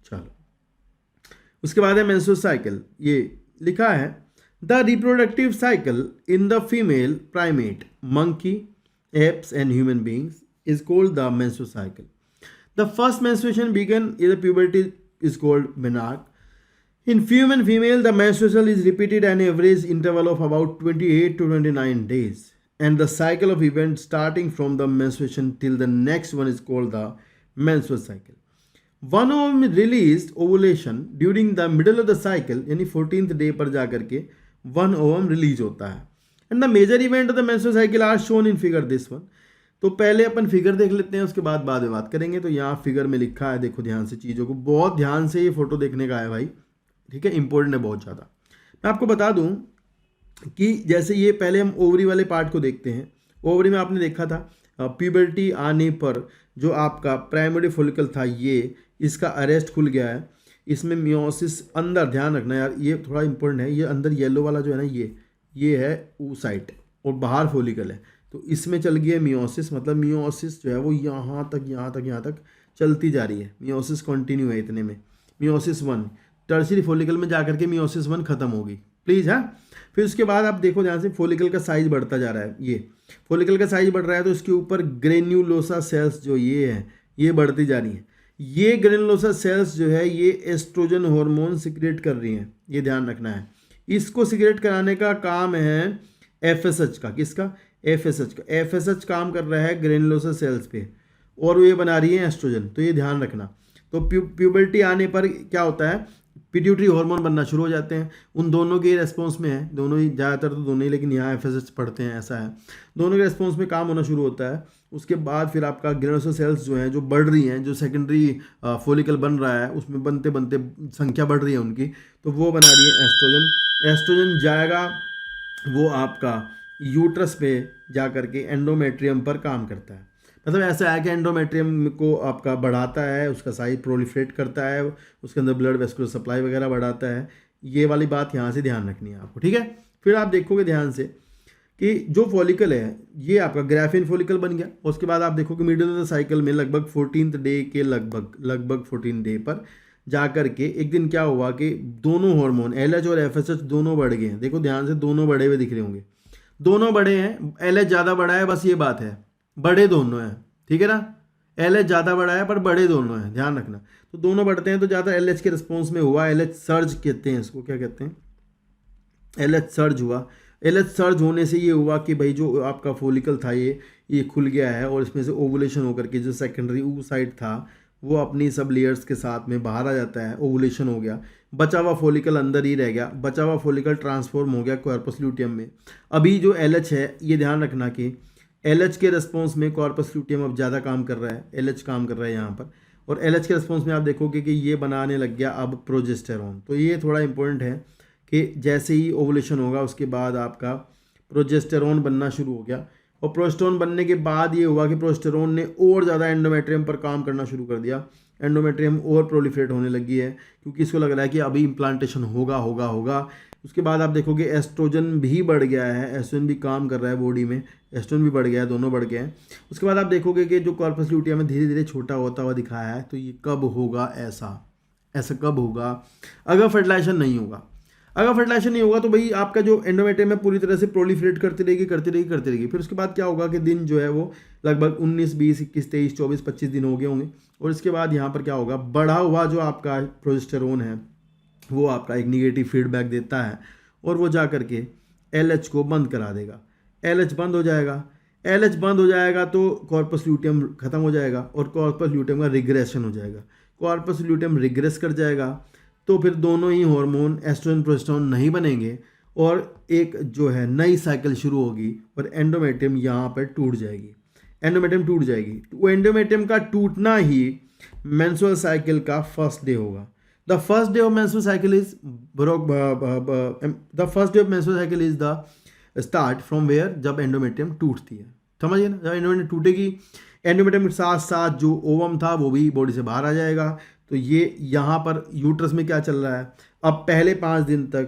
चलो उसके बाद है मेंस्ट्रुअल साइकिल, ये लिखा है the reproductive cycle in the female primate, monkey, apps and human beings is called the menstrual cycle. The first menstruation began in the puberty is called menarche. In female, the menstruation is repeated an average interval of about 28 to 29 days. And the cycle of events starting from the menstruation till the next one is called the menstrual cycle. One ovum released ovulation during the middle of the cycle, यानी 14th day पर जाकर के one ovum release होता है. And the major event of the menstrual cycle are shown in figure this one. तो पहले अपन फिगर देख लेते हैं, उसके बाद में बात करेंगे। तो यहाँ फिगर में लिखा है, देखो ध्यान से, चीज़ों को बहुत ध्यान से ये फोटो देखने का है भाई, ठीक है, इंपॉर्टेंट है बहुत ज़्यादा। मैं आपको बता दूं कि जैसे ये पहले हम ओवरी वाले पार्ट को देखते हैं। ओवरी में आपने देखा था प्यूबर्टी आने पर जो आपका प्राइमरी फॉलिकल था, ये इसका अरेस्ट खुल गया है, इसमें मियोसिस अंदर, ध्यान रखना यार ये थोड़ा इंपॉर्टेंट है, ये अंदर येलो वाला जो है ना ये है oocyte और बाहर फॉलिकल है। तो इसमें चल गई है मियोसिस, मतलब मियोसिस जो है वो यहाँ तक चलती जा रही है, मियोसिस कंटिन्यू है इतने में। मियोसिस 1 टर्शियरी फॉलिकल में जाकर के मियोसिस 1 खत्म होगी, प्लीज़। हाँ, फिर उसके बाद आप देखो ध्यान से, फॉलिकल का साइज बढ़ता जा रहा है, ये फॉलिकल का साइज बढ़ रहा है, तो इसके ऊपर ग्रेन्युलोसा सेल्स जो ये है ये बढ़ती जा रही है। ये ग्रेन्युलोसा सेल्स जो है ये एस्ट्रोजन हार्मोन सिक्रेट कर रही हैं, ये ध्यान रखना है। इसको सिक्रेट कराने का काम है एफएसएच का, किसका? एफएसएच का। एफएसएच काम कर रहा है ग्रेनुलोसा सेल्स पे और ये बना रही है एस्ट्रोजन, तो ये ध्यान रखना। तो प्यूबर्टी आने पर क्या होता है, पिट्यूटरी हार्मोन बनना शुरू हो जाते हैं, उन दोनों के रेस्पॉन्स में है, दोनों ही, ज़्यादातर तो दोनों ही, लेकिन यहाँ एफएसएच पढ़ते हैं, ऐसा है, दोनों के रेस्पॉन्स में काम होना शुरू होता है। उसके बाद फिर आपका ग्रेनुलोसा सेल्स जो हैं, जो बढ़ रही हैं, जो सेकेंडरी फॉलिकल बन रहा है उसमें बनते बनते संख्या बढ़ रही है उनकी, तो वो बना रही है एस्ट्रोजन। एस्ट्रोजन जाएगा, वो आपका यूट्रस पे जा करके एंडोमेट्रियम पर काम करता है। मतलब ऐसा है कि एंडोमेट्रियम को आपका बढ़ाता है, उसका साइज प्रोलिफरेट करता है, उसके अंदर ब्लड वेस्कुलर सप्लाई वगैरह बढ़ाता है। ये वाली बात यहाँ से ध्यान रखनी है आपको, ठीक है। फिर आप देखोगे ध्यान से कि जो फॉलिकल है ये आपका ग्राफिन फॉलिकल बन गया। उसके बाद आप देखो कि मिडिल ऑफ द साइकिल में लगभग 14th डे के लगभग 14 डे पर जा कर के एक दिन क्या हुआ कि दोनों हार्मोन LH और FSH दोनों बढ़ गए हैं। देखो ध्यान से, दोनों बढ़े हुए दिख रहे होंगे, दोनों बड़े हैं। LH ज़्यादा बड़ा है, बस ये बात है, बड़े दोनों हैं, ठीक है ना। LH ज़्यादा बड़ा है पर बड़े दोनों हैं, ध्यान रखना। तो दोनों बढ़ते हैं तो ज़्यादा LH के रिस्पॉन्स में हुआ। LH सर्ज कहते हैं इसको, क्या कहते हैं, LH सर्ज हुआ। LH सर्ज होने से ये हुआ कि भाई जो आपका फॉलिकल था ये खुल गया है और इसमें से ओवुलेशन होकर के जो सेकेंडरी oocyte था वो अपनी सब लेयर्स के साथ में बाहर आ जाता है, ओवुलेशन हो गया। बचा हुआ फॉलिकल अंदर ही रह गया, बचा हुआ फॉलिकल ट्रांसफॉर्म हो गया कॉर्पस ल्यूटियम में। अभी जो LH है ये ध्यान रखना कि LH के रिस्पॉन्स में कॉर्पस ल्यूटियम अब ज़्यादा काम कर रहा है, LH काम कर रहा है यहाँ पर। और LH के रिस्पॉन्स में आप देखोगे कि ये बनाने लग गया अब प्रोजेस्टेरॉन। तो ये थोड़ा इंपॉर्टेंट है कि जैसे ही ओवुलेशन होगा उसके बाद आपका प्रोजेस्टेरॉन बनना शुरू हो गया। और प्रोजेस्टेरॉन बनने के बाद ये हुआ कि प्रोजेस्टेरॉन ने और ज़्यादा एंडोमेट्रियम पर काम करना शुरू कर दिया। एंडोमेट्रियम और प्रोलिफरेट होने लगी है क्योंकि इसको लग रहा है कि अभी इम्प्लांटेशन होगा। उसके बाद आप देखोगे एस्ट्रोजन भी बढ़ गया है, एस्ट्रोजन भी काम कर रहा है बॉडी में, एस्ट्रोजन भी बढ़ गया है, दोनों बढ़ गए हैं। उसके बाद आप देखोगे कि जो कॉर्पस ल्यूटियम में धीरे धीरे छोटा होता हुआ दिखाया है। तो ये कब होगा, ऐसा कब होगा, अगर फर्टिलाइजेशन नहीं होगा। अगर फर्टिलाइजेशन नहीं होगा तो भाई आपका जो एंडोमेट्रियम है पूरी तरह से प्रोलिफरेट करती रहेगी। फिर उसके बाद क्या होगा कि दिन जो है वो लगभग 19, 20, 21, 23, 24, 25 दिन हो गए होंगे। और इसके बाद यहाँ पर क्या होगा, बढ़ा हुआ जो आपका प्रोजेस्टेरोन है वो आपका एक निगेटिव फीडबैक देता है और वो जा करके LH को बंद करा देगा। LH बंद हो जाएगा तो कॉर्पस ल्यूटियम खत्म हो जाएगा और कॉर्पस ल्यूटियम का रिग्रेशन हो जाएगा। कॉर्पस ल्यूटियम रिग्रेस कर जाएगा तो फिर दोनों ही हार्मोन एस्ट्रोजन प्रोजेस्टेरोन नहीं बनेंगे और एक जो है नई साइकिल शुरू होगी और एंडोमेट्रियम यहाँ पर टूट जाएगी। तो एंडोमेट्रियम का टूटना ही मेंस्ट्रुअल साइकिल का फर्स्ट डे होगा। The first day of menstrual cycle is the start from where, जब एंडोमेट्रियम टूटती है। समझिए ना, जब एंडोमेट्रियम टूटेगी, एंडोमेट्रियम के साथ साथ जो ओवम था वो भी बॉडी से बाहर आ जाएगा। तो ये यहाँ पर यूट्रस में क्या चल रहा है, अब पहले 5 दिन तक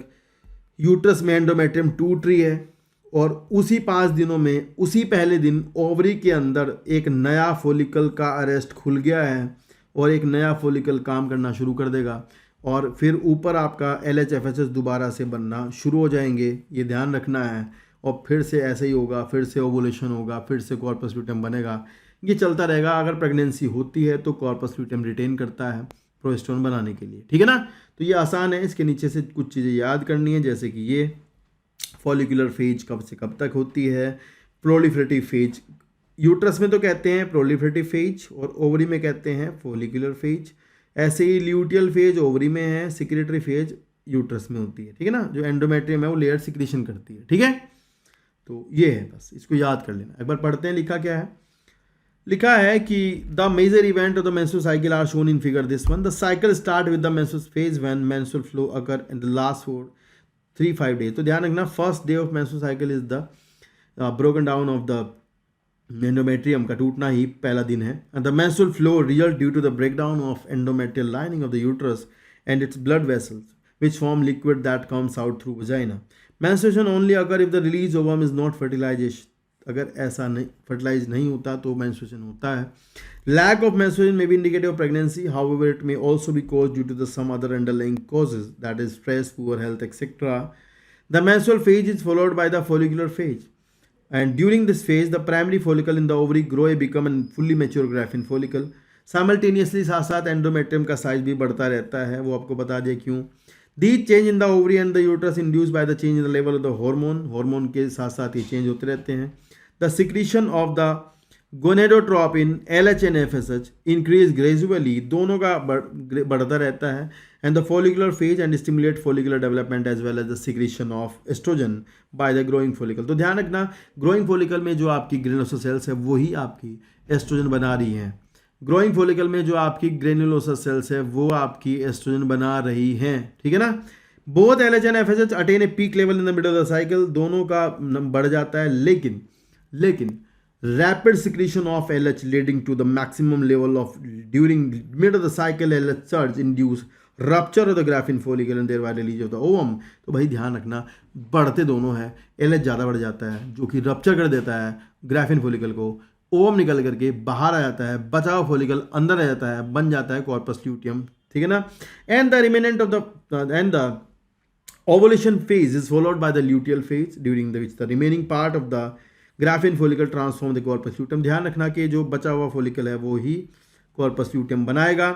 यूट्रस में एंडोमेट्रियम टूट रही है और उसी 5 दिनों में उसी पहले दिन ओवरी के अंदर एक नया फॉलिकल का अरेस्ट खुल गया है और एक नया फॉलिकल काम करना शुरू कर देगा और फिर ऊपर आपका LH FSH दोबारा से बनना शुरू हो जाएंगे। ये ध्यान रखना है। और फिर से ऐसे ही होगा, फिर से ओवुलेशन होगा, फिर से कॉर्पस ल्यूटियम बनेगा। ये चलता रहेगा। अगर प्रेगनेंसी होती है तो कॉर्पस ल्यूटियम रिटेन करता है प्रोजेस्टेरोन बनाने के लिए, ठीक है ना। तो ये आसान है, इसके नीचे से कुछ चीज़ें याद करनी है, जैसे कि ये फॉलिकुलर फेज कब से कब तक होती है, प्रोलिफरेटिव फेज यूट्रस में तो कहते हैं प्रोलिफरेटिव फेज और ओवरी में कहते हैं फॉलिकुलर फेज। ऐसे ही ल्यूटियल फेज ओवरी में है, सिक्रेटरी फेज यूट्रस में होती है, ठीक है ना। जो एंडोमेट्रियम है वो लेयर सिक्रीशन करती है, ठीक है। तो ये है, बस इसको याद कर लेना। एक बार पढ़ते हैं, लिखा क्या है। लिखा है कि the major event of the menstrual cycle are shown in figure this one. The cycle start with the menstrual phase when menstrual flow occur in the last 3-5 days. तो ध्यान रखना, first day of menstrual cycle is the broken down of the endometrium का टूटना ही पहला दिन है। The menstrual flow result due to the breakdown of endometrial lining of the uterus and its blood vessels which form liquid that comes out through vagina. Menstruation only occur if the release ovum is not fertilization. अगर ऐसा नहीं फर्टिलाइज नहीं होता तो मेंस्ट्रुएशन होता है। Lack of menstruation may be indicative of pregnancy, however it may also be caused due to the some other underlying causes, that is stress, poor health, etc. The menstrual phase is followed by the follicular phase, and during this phase the primary follicle in the ovary grow and become a fully mature graphene follicle. Simultaneously साथ साथ एंडोमेट्रियम का साइज भी बढ़ता रहता है, वो आपको बता दें क्यों। These change in the ovary and the uterus induced by the change in the level of the hormone के साथ साथ ये चेंज होते रहते हैं। The secretion of the gonadotropin LH and FSH increase gradually, दोनों का बढ़ता रहता है, and the follicular phase and stimulate follicular development as well as the secretion of estrogen by the growing follicle। तो ध्यान रखना, growing follicle में जो आपकी ग्रेनुलोसा सेल्स है वही आपकी एस्ट्रोजन बना रही हैं। ग्रोइंग फॉलिकल में जो आपकी ग्रेनुलोसा सेल्स है वो आपकी एस्ट्रोजन बना रही हैं, ठीक है ना। Both LH and FSH attain a peak level in the middle of the cycle, दोनों का बढ़ जाता है, लेकिन rapid secretion of LH leading to the maximum level of during mid of the cycle LH surge induce rupture of the graphene follicle and thereby release of the ovum। तो भाई ध्यान रखना, बढ़ते दोनों है, LH ज़्यादा बढ़ जाता है जो कि रप्चर कर देता है ग्राफिन फोलिकल को, ओवम निकल करके बाहर आ जाता है, बचा हुआ फोलिकल अंदर आ जाता है, बन जाता है कॉर्पस ल्यूटियम, ठीक है ना। And the remnant of the ovulation phase is followed by the luteal phase during which the remaining part of the graphene follicle transform the corpus luteum। ध्यान रखना कि जो बचा हुआ follicle है वो ही corpus luteum बनाएगा।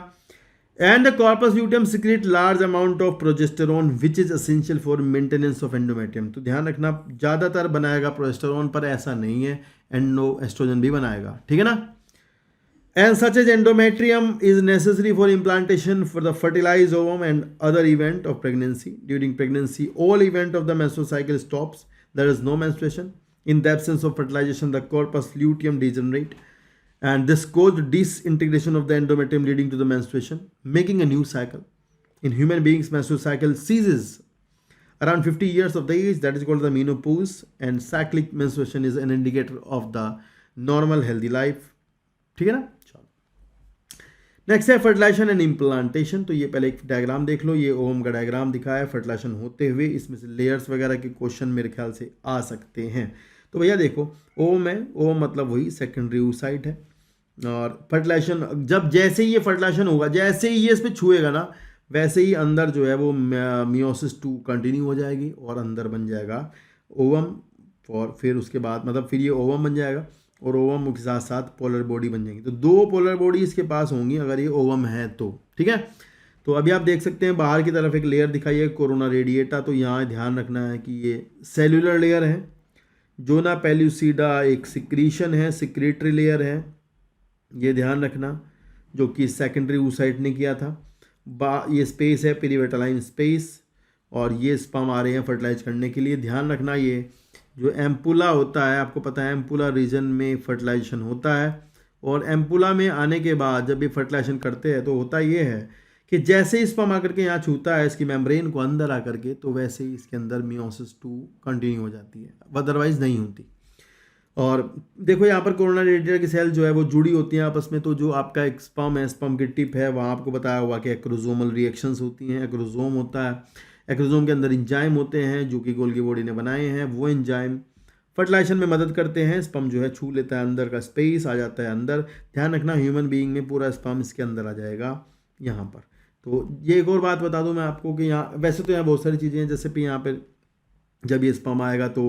and the corpus luteum secrete large amount of progesterone which is essential for maintenance of endometrium। तो ध्यान रखना ज़्यादातर बनाएगा प्रोजेस्टेरोन, पर ऐसा नहीं है, एस्ट्रोजन भी बनाएगा, ठीक है ना। And such as endometrium is necessary for implantation for the fertilized ovum and other event of pregnancy। During pregnancy, all event of the menstrual cycle stops. There is no menstruation. In the absence of fertilization, the corpus luteum degenerate, and this caused disintegration of the endometrium leading to the menstruation, making a new cycle. In human beings, menstrual cycle ceases around 50 years of the age. That is called the menopause, and cyclic menstruation is an indicator of the normal healthy life, ठीक है ना। नेक्स्ट है फर्टिलाइजेशन एंड इम्प्लांटेशन। तो ये पहले एक डायग्राम देख लो, ये ओवम का डायग्राम दिखा है फर्टिलाइजेशन होते हुए, इसमें से लेयर्स वगैरह के क्वेश्चन मेरे ख्याल से आ सकते हैं। तो भैया देखो ओवम है, ओवम मतलब वही सेकेंडरी oocyte है, और फर्टिलाइजेशन जब जैसे ही ये फर्टिलाइजेशन होगा, जैसे ही ये इस पर छुएगा ना, वैसे ही अंदर जो है वो मियोसिस 2 कंटिन्यू हो जाएगी और अंदर बन जाएगा ओवम, और फिर उसके बाद मतलब फिर ये ओवम बन जाएगा और ओवम के साथ साथ पोलर बॉडी बन जाएंगी। तो 2 पोलर बॉडी इसके पास होंगी अगर ये ओवम है तो, ठीक है। तो अभी आप देख सकते हैं बाहर की तरफ एक लेयर दिखाई है कोरोना रेडिएटा। तो यहाँ ध्यान रखना है कि ये सेल्यूलर लेयर है, जोना पेल्यूसिडा एक सिक्रीशन है, सिक्रेटरी लेयर है, ये ध्यान रखना, जो कि सेकेंडरी oocyte ने किया था। ये स्पेस है पेरीवेटालाइन स्पेस, और ये स्पर्म आ रहे हैं फर्टिलाइज करने के लिए। ध्यान रखना ये जो एम्पुला होता है, आपको पता है एम्पुला रीजन में फर्टिलाइजेशन होता है, और एम्पुला में आने के बाद जब ये फर्टिलाइजेशन करते हैं तो होता ये है कि जैसे ही स्पर्म आकर के यहाँ छूता है इसकी मेम्ब्रेन को अंदर आकर के, तो वैसे ही इसके अंदर मियोसिस 2 कंटिन्यू हो जाती है, अदरवाइज नहीं होती। और देखो यहाँ पर कोरोना रेडिएटर की सेल जो है वो जुड़ी होती हैं आपस में। तो जो आपका एक स्पर्म है, स्पर्म की टिप है, वहाँ आपको बताया हुआ कि एक्रोजोमल रिएक्शंस होती हैं, एक्रोजोम होता है, एक्रोजोम के अंदर इंजाइम होते हैं जो कि गोल्गी बॉडी ने बनाए हैं। वो इंजाइम फर्टिलाइजेशन में मदद करते हैं, स्पर्म जो है छू लेता है, अंदर का स्पेस आ जाता है अंदर। ध्यान रखना ह्यूमन बीइंग में पूरा स्पर्म इसके अंदर आ जाएगा यहाँ पर। तो ये एक और बात बता दूँ मैं आपको कि यहाँ वैसे तो यहाँ बहुत सारी चीज़ें हैं, जैसे कि यहाँ पर जब ये स्पर्म आएगा तो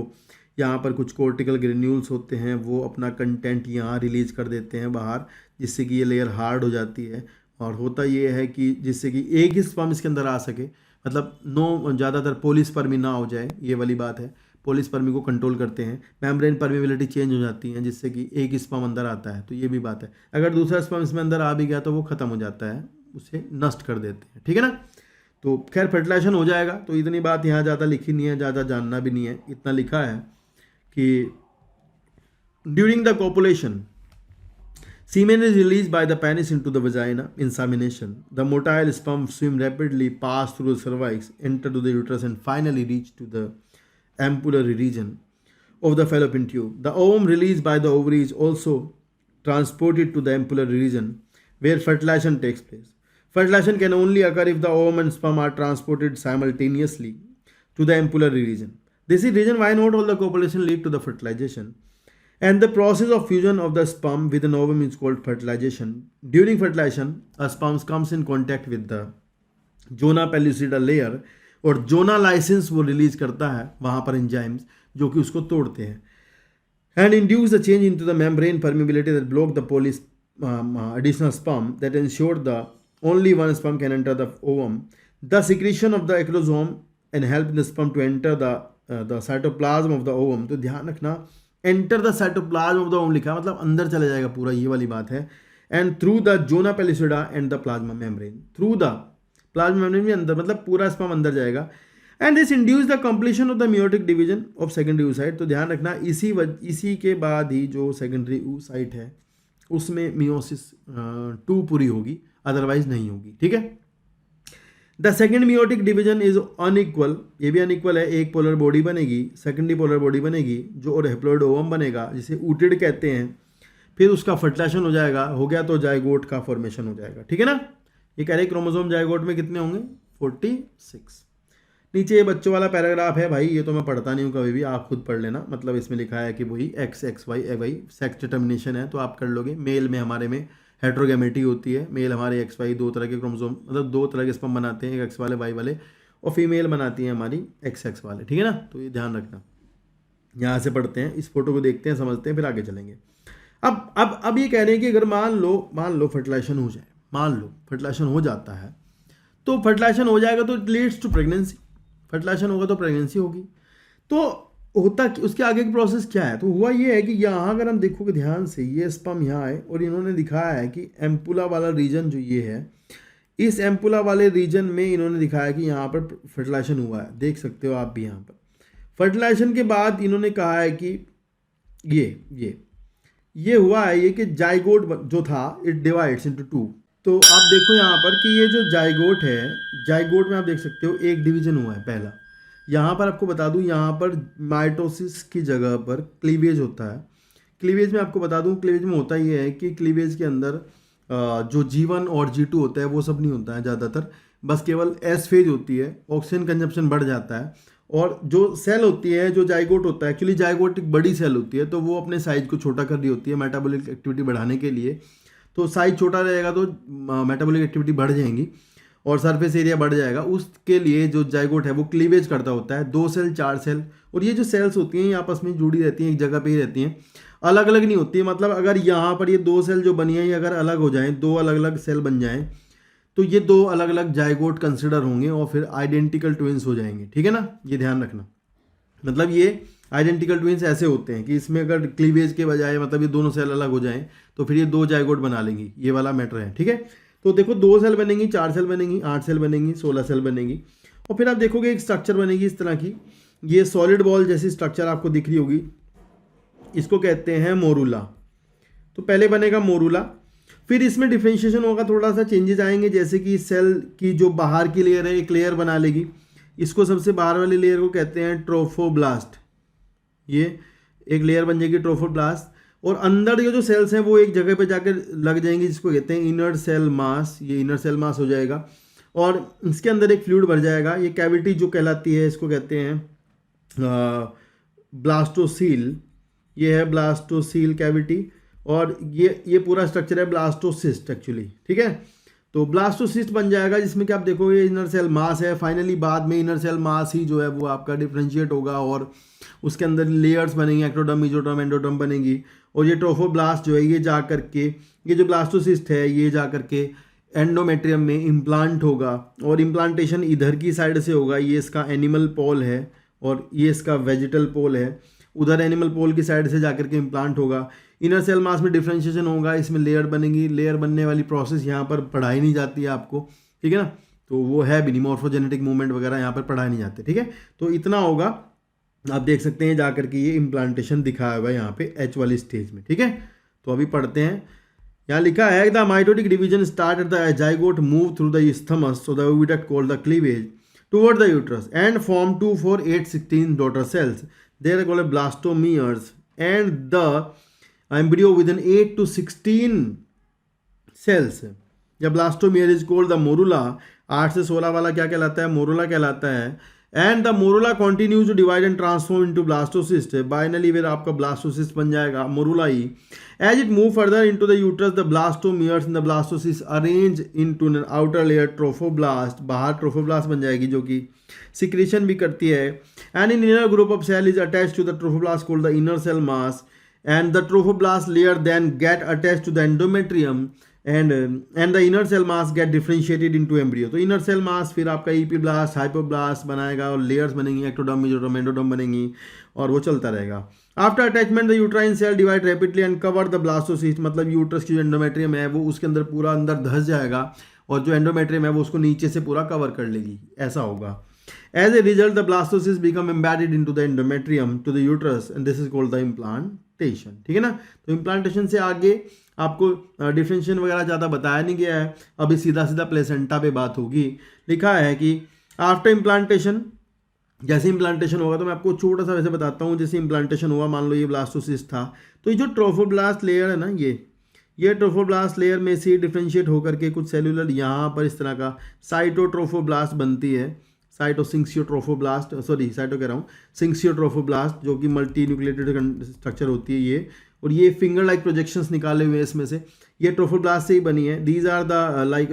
यहाँ पर कुछ कोर्टिकल ग्रेन्यूल्स होते हैं, वो अपना कंटेंट यहाँ रिलीज कर देते हैं बाहर, जिससे कि ये लेयर हार्ड हो जाती है। और होता ये है कि जिससे कि एक ही स्पर्म इसके अंदर आ सके, मतलब ज़्यादातर पॉलीस्पर्मी ना हो जाए, ये वाली बात है। पॉलीस्पर्मी को कंट्रोल करते हैं, मेम्ब्रेन परमेबिलिटी चेंज हो जाती है जिससे कि एक ही स्पर्म अंदर आता है, तो ये भी बात है। अगर दूसरा स्पर्म इसमें अंदर आ भी गया तो वो ख़त्म हो जाता है, उसे नष्ट कर देते हैं, ठीक है ना। तो खैर फर्टिलाइजेशन हो जाएगा, तो इतनी बात यहाँ ज़्यादा लिखी नहीं है, ज़्यादा जानना भी नहीं है। इतना लिखा है कि during the copulation semen is released by the penis into the vagina. Insemination, the motile sperm swim rapidly, pass through the cervix, enter to the uterus, and finally reach to the ampullary region of the fallopian tube. The ovum released by the ovary is also transported to the ampullary region where fertilization takes place. Fertilization can only occur if the ovum and sperm are transported simultaneously to the ampullary region. This is reason why not all the copulation lead to the fertilization. And the process of fusion of the sperm with an ovum is called fertilization. During fertilization, a sperm comes in contact with the zona pellucida layer, और जोना लाइसेंस वो रिलीज करता है वहाँ पर एंजाइम्स जो कि उसको तोड़ते हैं, and induce the change into the membrane permeability that block the additional sperm that ensure the only one sperm can enter the ovum. The secretion of the acrosome and help the sperm to enter the cytoplasm of the ovum. तो ध्यान रखना enter the cytoplasm of the ovum लिखा, मतलब अंदर चला जाएगा पूरा, ये वाली बात है। And through the zona pellucida and the plasma membrane, through the plasma membrane में अंदर, मतलब पूरा स्पर्म अंदर जाएगा। And this induce the completion of the meiotic division of secondary oocyte। तो ध्यान रखना इसी के बाद ही जो सेकेंडरी oocyte है उसमें मियोसिस 2 पूरी होगी, अदरवाइज नहीं होगी, ठीक है। The second meiotic division is unequal, ये भी अनइक्वल है, एक पोलर बॉडी बनेगी, सेकेंडरी पोलर बॉडी बनेगी जो और हैप्लॉइड ओवम बनेगा जिसे ऊटिड कहते हैं, फिर उसका फर्टिलाइजेशन हो गया तो जाइगोट का फॉर्मेशन हो जाएगा, ठीक है ना। ये कह रहे क्रोमोसोम जाइगोट में कितने होंगे 46। नीचे ये बच्चों वाला पैराग्राफ है भाई, ये तो मैं पढ़ता नहीं हूँ कभी भी, आप खुद पढ़ लेना। मतलब इसमें लिखा है कि वही X X Y sex determination है तो आप कर लोगे। मेल में हमारे में हेट्रोगैमेटी होती है, मेल हमारे एक्स वाई दो तरह के क्रोमोसोम मतलब दो तरह के स्पर्म बनाते हैं, एक एक्स वाले वाई वाले, और फीमेल बनाती हैं हमारी एक्स एक्स वाले, ठीक है ना। तो ये ध्यान रखना, यहाँ से पढ़ते हैं, इस फोटो को देखते हैं, समझते हैं, फिर आगे चलेंगे। अब ये कह रहे हैं कि अगर मान लो फर्टिलाइजेशन हो जाए, मान लो फर्टिलाइजेशन हो जाता है, तो फर्टिलाइजेशन हो जाएगा तो it leads to pregnancy, fertilization होगा तो प्रेगनेंसी होगी। तो होता उसके आगे की प्रोसेस क्या है, तो हुआ ये है कि यहाँ अगर हम देखोगे ध्यान से, ये स्पर्म यहाँ है और इन्होंने दिखाया है कि एम्पुला वाला रीजन जो ये है, इस एम्पुला वाले रीजन में इन्होंने दिखाया कि यहाँ पर फर्टिलाइजेशन हुआ है, देख सकते हो आप भी यहाँ पर। फर्टिलाइजेशन के बाद इन्होंने कहा है कि ये हुआ है ये कि जाइगोट जो था इट डिवाइड्स इनटू 2। तो आप देखो यहाँ पर कि ये जो जाइगोट है, जाइगोट में आप देख सकते हो एक डिवीजन हुआ है पहला। यहाँ पर आपको बता दूँ, यहाँ पर माइटोसिस की जगह पर क्लीवेज होता है। क्लीवेज में आपको बता दूँ, क्लीवेज में होता ये है कि क्लीवेज के अंदर जो G1 और G2 होता है वो सब नहीं होता है ज़्यादातर, बस केवल एस फेज होती है, ऑक्सीजन कंजप्शन बढ़ जाता है। और जो सेल होती है, जो जाइगोट होता है, एक्चुअली जाइगोट एक बड़ी सेल होती है, तो वो अपने साइज को छोटा कर रही होती है मेटाबॉलिक एक्टिविटी बढ़ाने के लिए। तो साइज छोटा रहेगा तो मेटाबॉलिक एक्टिविटी बढ़ जाएंगी और सरफेस एरिया बढ़ जाएगा। उसके लिए जो जाइगोट है वो क्लीवेज करता होता है, 2 सेल 4 सेल, और ये जो सेल्स होती हैं ये आपस में जुड़ी रहती हैं, एक जगह पे ही रहती हैं, अलग अलग नहीं होती है। मतलब अगर यहाँ पर ये 2 सेल जो बनी है ये अगर अलग हो जाएं, 2 अलग अलग सेल बन जाएं, तो ये 2 अलग अलग जाइगोट कंसिडर होंगे और फिर आइडेंटिकल ट्विंस हो जाएंगे, ठीक है ना, ये ध्यान रखना। मतलब ये आइडेंटिकल ट्विंस ऐसे होते हैं कि इसमें अगर क्लीवेज के बजाय मतलब ये दोनों सेल अलग हो जाएं तो फिर ये 2 जाइगोट बना लेंगी, ये वाला मैटर है, ठीक है। तो देखो 2 सेल बनेंगी, 4 सेल बनेंगी, 8 सेल बनेंगी, 16 सेल बनेंगी, और फिर आप देखोगे एक स्ट्रक्चर बनेगी इस तरह की, ये सॉलिड बॉल जैसी स्ट्रक्चर आपको दिख रही होगी, इसको कहते हैं मोरूला। तो पहले बनेगा मोरूला, फिर इसमें डिफ्रेंशिएशन होगा, थोड़ा सा चेंजेस आएंगे, जैसे कि सेल की जो बाहर की लेयर है एक लेयर बना लेगी, इसको सबसे बाहर वाली लेयर को कहते हैं ट्रोफोब्लास्ट, ये एक लेयर बन जाएगी ट्रोफोब्लास्ट। और अंदर ये जो सेल्स हैं वो एक जगह पे जाकर लग जाएंगी, जिसको कहते हैं इनर सेल मास, ये इनर सेल मास हो जाएगा, और इसके अंदर एक फ्लूइड भर जाएगा, ये कैविटी जो कहलाती है इसको कहते हैं ब्लास्टोसील, ये है ब्लास्टोसील कैविटी, और ये पूरा स्ट्रक्चर है ब्लास्टोसिस्ट एक्चुअली, ठीक है। तो ब्लास्टोसिस्ट बन जाएगा जिसमें कि आप देखोगे इनर सेल मास है। फाइनली बाद में इनर सेल मास ही जो है वो आपका डिफ्रेंशिएट होगा और उसके अंदर लेयर्स बनेंगी, एक्टोडर्म, मेसोडर्म, एंडोडर्म बनेंगी, और ये ट्रोफोब्लास्ट जो है ये जा करके, ये जो ब्लास्टोसिस्ट है ये जा करके एंडोमेट्रियम में इम्प्लांट होगा, और इम्प्लांटेशन इधर की साइड से होगा, ये इसका एनिमल पोल है और ये इसका वेजिटल पोल है, उधर एनिमल पोल की साइड से जाकर के इम्प्लांट होगा। इनर सेल मास में डिफ्रेंशिएशन होगा, इसमें लेयर बनेंगी, लेयर बनने वाली प्रोसेस यहाँ पर पढ़ाई नहीं जाती है आपको, ठीक है ना, तो वो है भी नहीं, मॉर्फोजेनेटिक मूवमेंट वगैरह यहाँ पर पढ़ाए नहीं जाते, ठीक है। तो इतना होगा, आप देख सकते हैं जाकर के ये इम्प्लांटेशन दिखाया हुआ है यहाँ पे एच वाली स्टेज में, ठीक है। तो अभी पढ़ते हैं, यहाँ लिखा है the mitotic division start at the zygote move through the isthmus so the oviduct called the cleavage toward the uterus and form 2, 4, 8, 16 daughter cells. They are called blastomeres, and the embryo within 8 to 16 cells. या blastomere is cold the morula, 8 से 16 वाला क्या कहलाता है, मोरूला कहलाता है। And the morula continues to divide and transform into blastocyst, बाइनली फिर आपका ब्लास्टोसिस्ट बन जाएगा मोरूला ही। As it move further into the uterus the blastomeres in the blastocyst arrange into an outer layer trophoblast, बाहर ट्रोफोब्लास्ट बन जाएगी जो कि सिक्रीशन भी करती है। And in inner group of cell is attached to the trophoblast called the inner cell mass, and the trophoblast layer then get attached to the endometrium and the inner cell mass get differentiated into embryo. तो inner cell mass फिर आपका epiblast, hypoblast बनाएगा और layers बनेंगी, ectoderm, mesoderm, endoderm बनेंगी और वो चलता रहेगा। After attachment the uterine cell divide rapidly and cover the blastocyst, मतलब यूट्रस की जो एंडोमेट्रियम है वो उसके अंदर पूरा अंदर धस जाएगा और जो एंडोमेट्रियम है वो उसको नीचे से पूरा कवर कर लेगी, ऐसा होगा। As a result the blastocyst become embedded into the endometrium to the uterus and this is called the implantation. Implantation, ठीक है ना। तो इम्प्लांटेशन से आगे आपको डिफरेंशिएशन वगैरह ज़्यादा बताया नहीं गया है, अभी सीधा सीधा प्लेसेंटा पे बात होगी। लिखा है कि आफ्टर इम्प्लांटेशन, जैसे इम्प्लांटेशन होगा, तो मैं आपको छोटा सा वैसे बताता हूँ। जैसे इम्प्लांटेशन हुआ, मान लो ये ब्लास्टोसिस्ट था, तो ये जो ट्रोफोब्लास्ट लेयर है ना, ये ट्रोफोब्लास्ट लेयर में से डिफ्रेंशिएट होकर के कुछ सेलुलर यहाँ पर इस तरह का साइटोट्रोफोब्लास्ट बनती है। साइटोसिंक्सियोट्रोफोब्लास्ट, सॉरी साइटो कह रहा हूँ, सिंक्सियोट्रोफोब्लास्ट, जो कि मल्टी न्यूक्लिएटेड स्ट्रक्चर होती है ये, और ये फिंगर लाइक प्रोजेक्शंस निकाले हुए हैं इसमें से, ये ट्रोफोब्लास्ट से ही बनी है। These are the like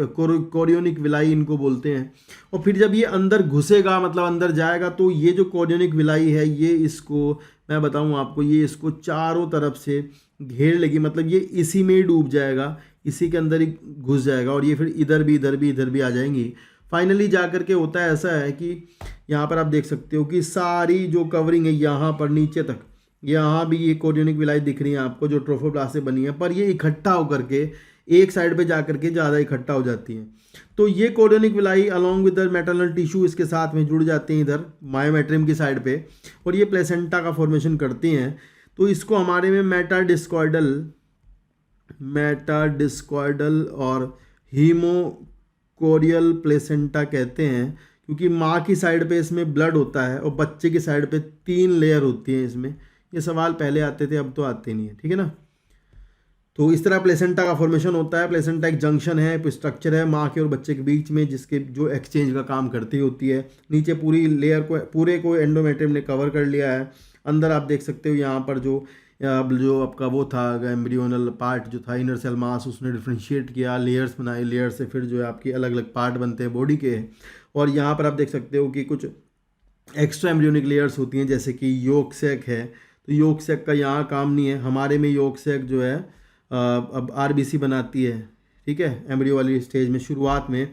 chorionic villi इनको बोलते हैं। और फिर जब ये अंदर घुसेगा, मतलब अंदर जाएगा, तो ये जो कोरियोनिक विलाई है, ये इसको मैं बताऊं आपको, ये इसको चारों तरफ से घेर लेगी, मतलब ये इसी में ही डूब जाएगा, इसी के अंदर ही घुस जाएगा, और ये फिर इधर भी आ जाएंगी। फाइनली जा करके होता है ऐसा है कि यहाँ पर आप देख सकते हो कि सारी जो कवरिंग है यहाँ पर नीचे तक, यहाँ भी ये कोरियोनिक विलाई दिख रही है आपको, जो ट्रोफोब्लास्ट से बनी है, पर ये इकट्ठा होकर के एक साइड पे जा करके ज़्यादा इकट्ठा हो जाती हैं। तो ये chorionic villi along with the maternal tissue इसके साथ में जुड़ जाते हैं इधर मायोमेट्रियम की साइड पे, और ये प्लेसेंटा का फॉर्मेशन करती हैं। तो इसको हमारे में मेटाडिस्कॉइडल और हीमोकोरियल प्लेसेंटा कहते हैं, क्योंकि माँ की साइड पे इसमें ब्लड होता है और बच्चे की साइड पे 3 लेयर होती हैं इसमें। ये सवाल पहले आते थे, अब तो आते नहीं है, ठीक है ना। तो इस तरह प्लेसेंटा का फॉर्मेशन होता है। प्लेसेंटा एक जंक्शन है, स्ट्रक्चर है माँ के और बच्चे के बीच में, जिसके जो एक्सचेंज का काम करती होती है। नीचे पूरी लेयर को, पूरे को एंडोमेट्रियम ने कवर कर लिया है। अंदर आप देख सकते हो यहाँ पर जो आपका वो था एम्ब्रियोनल पार्ट जो था, इनर सेल मास, उसने डिफ्रेंशिएट किया, लेयर्स बनाए, लेयर से फिर जो है आपकी अलग अलग पार्ट बनते हैं बॉडी के। और यहाँ पर आप देख सकते हो कि कुछ एक्स्ट्रा एम्ब्रियोनिक लेयर्स होती हैं, जैसे कि योक सैक है। तो योक सैक का यहाँ काम नहीं है, हमारे में योक सैक जो है अब आरबीसी बनाती है, ठीक है, एम्ब्रियो वाली स्टेज में शुरुआत में।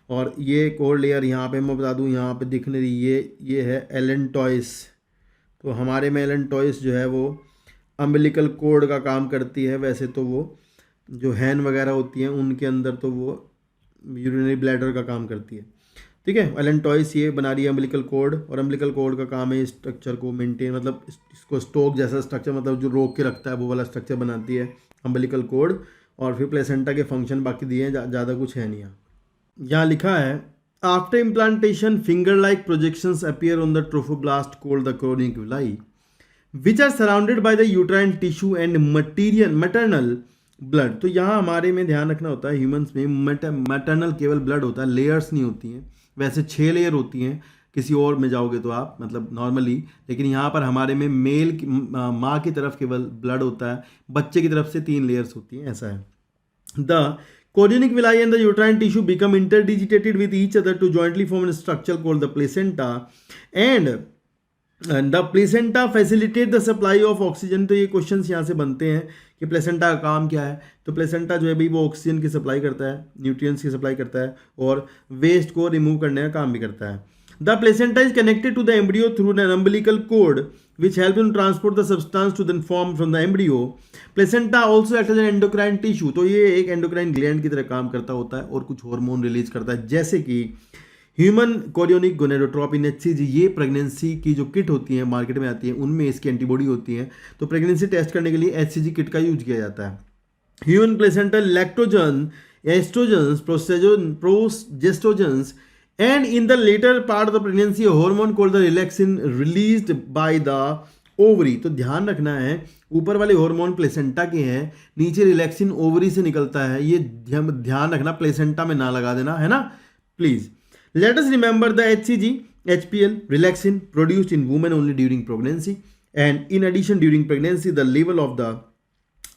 और ये एक और लेयर यहाँ पे मैं बता दूँ, यहाँ पे दिखने रही ये है एलेंटॉइस। तो हमारे में एलेंटॉइस जो है वो अम्बिलिकल कोड का काम करती है। वैसे तो वो जो हैन वगैरह होती हैं उनके अंदर तो वो यूरिनरी ब्लैडर का काम करती है, ठीक है। एलेंटॉइस ये बना रही है अम्बिलिकल कोड, और अम्बिलिकल कोड का काम है स्ट्रक्चर को मेंटेन, मतलब इसको स्टोक जैसा स्ट्रक्चर, मतलब जो रोक के रखता है वो वाला स्ट्रक्चर बनाती है अम्बिलिकल कोड। और फिर प्लेसेंटा के फंक्शन बाकी दिए हैं, ज़्यादा कुछ है नहीं। यहाँ लिखा है after implantation finger like projections appear on the trophoblast called the chorionic villi which are surrounded by the uterine tissue and maternal blood. तो यहाँ हमारे में ध्यान रखना होता है, ह्यूमंस में मैटरनल केवल ब्लड होता है, लेयर्स नहीं होती हैं। वैसे 6 लेयर होती हैं किसी और में जाओगे तो आप, मतलब नॉर्मली, लेकिन यहाँ पर हमारे में मेल माँ की तरफ केवल ब्लड होता है, बच्चे की तरफ से 3 लेयर्स होती हैं, ऐसा है। The chorionic villi and the uterine tissue become interdigitated with each other to jointly form structure called the placenta and the placenta facilitate the supply of oxygen. तो ये क्वेश्चंस यहाँ से बनते हैं कि प्लेसेंटा का काम क्या है। तो प्लेसेंटा जो है भाई वो ऑक्सीजन की सप्लाई करता है, न्यूट्रिएंट्स की सप्लाई करता है, और वेस्ट को रिमूव करने का काम भी करता है। The placenta is connected to the embryo through an umbilical cord which help in transport the substance to then form from the embryo. Placenta also acts as an endocrine tissue. तो ये एक एंडोक्राइन ग्लैंड की तरह काम करता होता है और कुछ हार्मोन रिलीज करता है, जैसे कि ह्यूमन कोरियोनिक गोनेडोट्रोपिन HCG। ये प्रेगनेंसी की जो किट होती है मार्केट में आती है, उनमें इसकी एंटीबॉडी होती है। तो प्रेगनेंसी टेस्ट करने के लिए HCG किट का यूज किया जाता है। Human placental lactogen, oestrogens, progestogens and in the later part of the pregnancy a hormone called the relaxin released by the ovary। तो ध्यान रखना है, ऊपर वाले हार्मोन प्लेसेंटा के हैं, नीचे रिलैक्सिन ओवरी से निकलता है। ये ध्यान रखना, प्लेसेंटा में ना लगा देना, है ना please. Let us remember the HCG, HPL, relaxin produced in women only during pregnancy, and in addition during pregnancy the level of the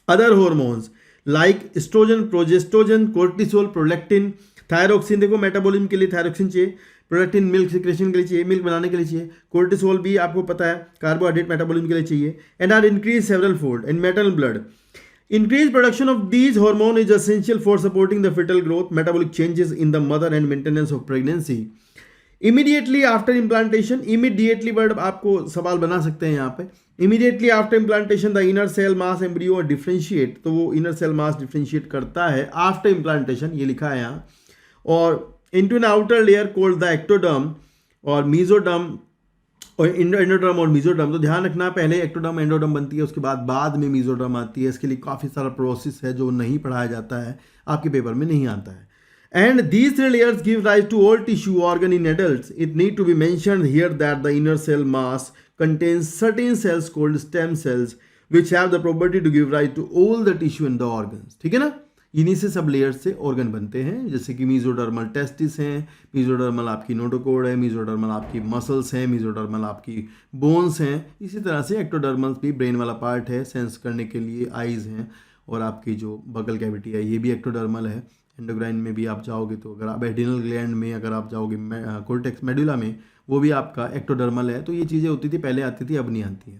other hormones like estrogen, progesterone, cortisol, prolactin, thyroxine. देखो मेटाबॉलिज्म के लिए थायरोक्सिन चाहिए, प्रोलैक्टिन मिल्क सिक्रेशन के लिए चाहिए, मिल्क बनाने के लिए चाहिए, कोर्टिसोल भी आपको पता है कार्बोहाइड्रेट मेटाबॉलिज्म के लिए चाहिए, and are increase several fold in maternal blood. Increase production of these hormone is essential for supporting the foetal growth, metabolic changes in the mother and maintenance of pregnancy. Immediately after implantation, immediately word आपको सवाल बना सकते हैं यहाँ पे। Immediately after implantation the inner cell mass embryo differentiate, तो वो इनर सेल मास डिफरेंशिएट करता है आफ्टर इम्प्लांटेशन, ये लिखा है यहाँ। और into an outer layer called the ectoderm or mesoderm और एंडोडर्म और मीजोडर्म, तो ध्यान रखना पहले एक्टोडर्म एंडोडर्म बनती है, उसके बाद में मीजोडर्म आती है। इसके लिए काफ़ी सारा प्रोसेस है जो नहीं पढ़ाया जाता है, आपके पेपर में नहीं आता है। And these three layers give rise to all tissue organ in adults. It need to be mentioned here that the inner cell mass contains certain cells called stem cells which have the property to give rise to all the tissue and the organs. ठीक है ना? इन्हीं से सब लेयर से ऑर्गन बनते हैं, जैसे कि मीजोडर्मल टेस्टिस हैं, मीजोडर्मल आपकी नोटोकोड है, मीजोडर्मल आपकी मसल्स हैं, मीजोडर्मल आपकी बोन्स हैं। इसी तरह से एक्टोडर्मल भी ब्रेन वाला पार्ट है, सेंस करने के लिए आइज़ हैं, और आपकी जो बगल कैविटी है ये भी एक्टोडर्मल है। एंडोक्राइन में भी आप जाओगे तो अगर आप एडिनल ग्लैंड में अगर आप जाओगे कोर्टेक्स मेडुला में, वो भी आपका एक्टोडर्मल है। तो ये चीज़ें होती थी, पहले आती थी, अब नहीं आती है।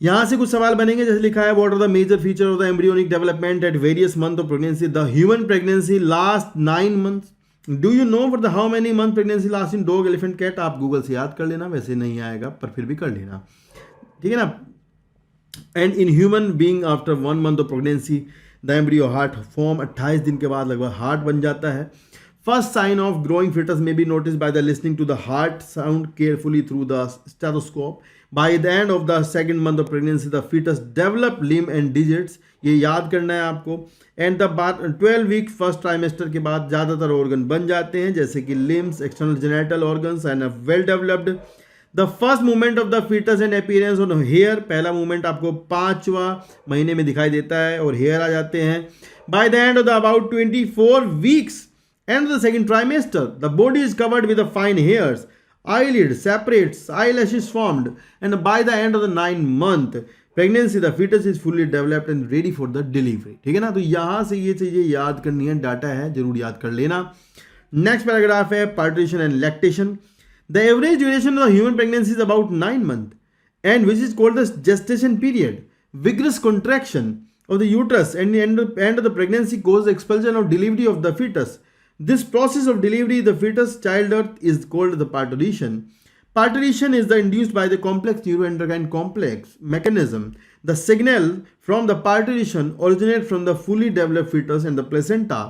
यहाँ से कुछ सवाल बनेंगे, जैसे लिखा है what are the major feature of the embryonic development at various month of pregnancy. The human pregnancy last 9 months. Do you know for the how many month pregnancy last in dog, elephant, cat. आप गूगल से याद कर लेना, वैसे नहीं आएगा पर फिर भी कर लेना, ठीक है ना। And in human being after 1 month of pregnancy the embryo heart form. 28 दिन के बाद लगभग हार्ट बन जाता है। First sign of growing foetus may be notice by the listening to the heart sound carefully through the stethoscope. By the end of the second month of pregnancy the foetus develop limb and digits. ये याद करना है आपको। एंड द बाद 12 वीक फर्स्ट ट्राइमेस्टर के बाद ज़्यादातर ऑर्गन बन जाते हैं, जैसे कि limbs, external genital organs and well developed. The first movement of the foetus and appearance on hair. पहला मूवमेंट आपको 5वां महीने में दिखाई देता है और हेयर आ जाते हैं। Bye the end of the about 24 weeks and the second trimester the body is covered with fine hairs, eyelid separates, eyelashes formed, and by the end of the 9 month pregnancy the fetus is fully developed and ready for the delivery। ठीक है ना। तो यहां से ये चीजें याद करनी है, डाटा है, जरूर याद कर लेना। नेक्स्ट पैराग्राफ है partition and lactation. The average duration of the human pregnancy is about 9 months, and which is called the gestation period. Vigorous contraction of the uterus and the end of the pregnancy causes expulsion or delivery of the fetus. This process of delivery, the fetus childbirth, is called the parturition. Parturition is the induced by the complex neuroendocrine complex mechanism. The signal from the parturition originates from the fully developed fetus and the placenta.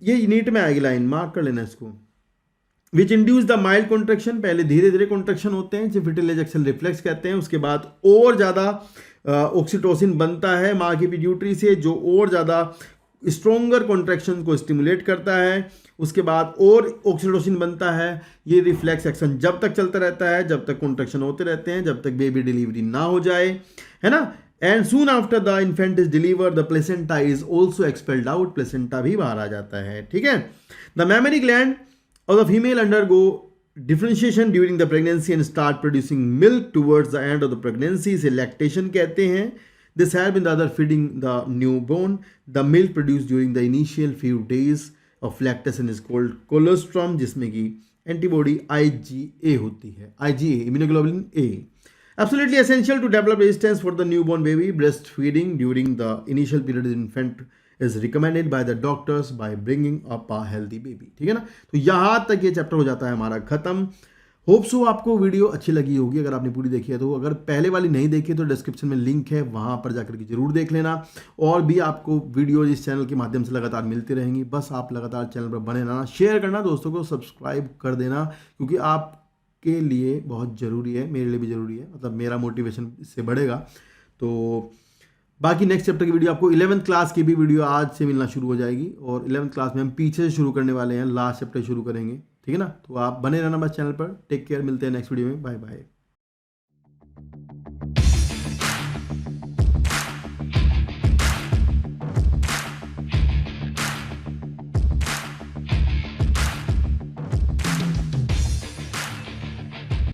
ये नीट में आएगी लाइन, मार्क कर लेना इसको। Which induce the mild contraction, पहले धीरे धीरे कॉन्ट्रेक्शन होते हैं, जिसे फिटल एजेक्शन रिफ्लेक्स कहते हैं। उसके बाद और ज़्यादा ऑक्सीटोसिन बनता है माँ की पिट्यूटरी से, जो और ज़्यादा स्ट्रोंगर कॉन्ट्रैक्शन को स्टिमुलेट करता है। उसके बाद और ऑक्सीटोसिन बनता है। ये रिफ्लेक्स एक्शन जब तक चलता रहता है, जब तक कॉन्ट्रैक्शन होते रहते हैं, जब तक बेबी डिलीवरी ना हो जाए, है ना। And soon after the infant is deliver the placenta is also expelled out, placenta भी बाहर आ जाता है, ठीक है। The mammary gland of the female undergo differentiation during the pregnancy and start producing milk towards the end of the pregnancy, इसे lactation कहते हैं। This help in the other feeding the newborn. The milk produced during the initial few days of lactation is called colostrum, जिसमें कि antibody IgA होती है, IgA immunoglobulin A. Absolutely essential to develop resistance for the newborn baby. Breastfeeding during the initial period of infant is recommended by the doctors by bringing up a healthy baby। ठीक है ना। तो यहां तक ये चैप्टर हो जाता है हमारा खत्म। होप सो आपको वीडियो अच्छी लगी होगी, अगर आपने पूरी देखी है तो। अगर पहले वाली नहीं देखी तो डिस्क्रिप्शन में लिंक है, वहां पर जाकर के जरूर देख लेना। और भी आपको वीडियो इस चैनल के माध्यम से लगातार मिलती रहेंगी। बस आप लगातार चैनल पर बने रहना, शेयर करना, दोस्तों को सब्सक्राइब कर देना, क्योंकि आपके लिए बहुत ज़रूरी है, मेरे लिए भी ज़रूरी है, मतलब मेरा मोटिवेशन इससे बढ़ेगा। तो बाकी नेक्स्ट चैप्टर की वीडियो आपको 11th क्लास की भी वीडियो आज से मिलना शुरू हो जाएगी। और 11th क्लास में हम पीछे से शुरू करने वाले हैं, लास्ट चैप्टर शुरू करेंगे, ठीक है ना। तो आप बने रहना बस चैनल पर। टेक केयर, मिलते हैं नेक्स्ट वीडियो में, बाय बाय।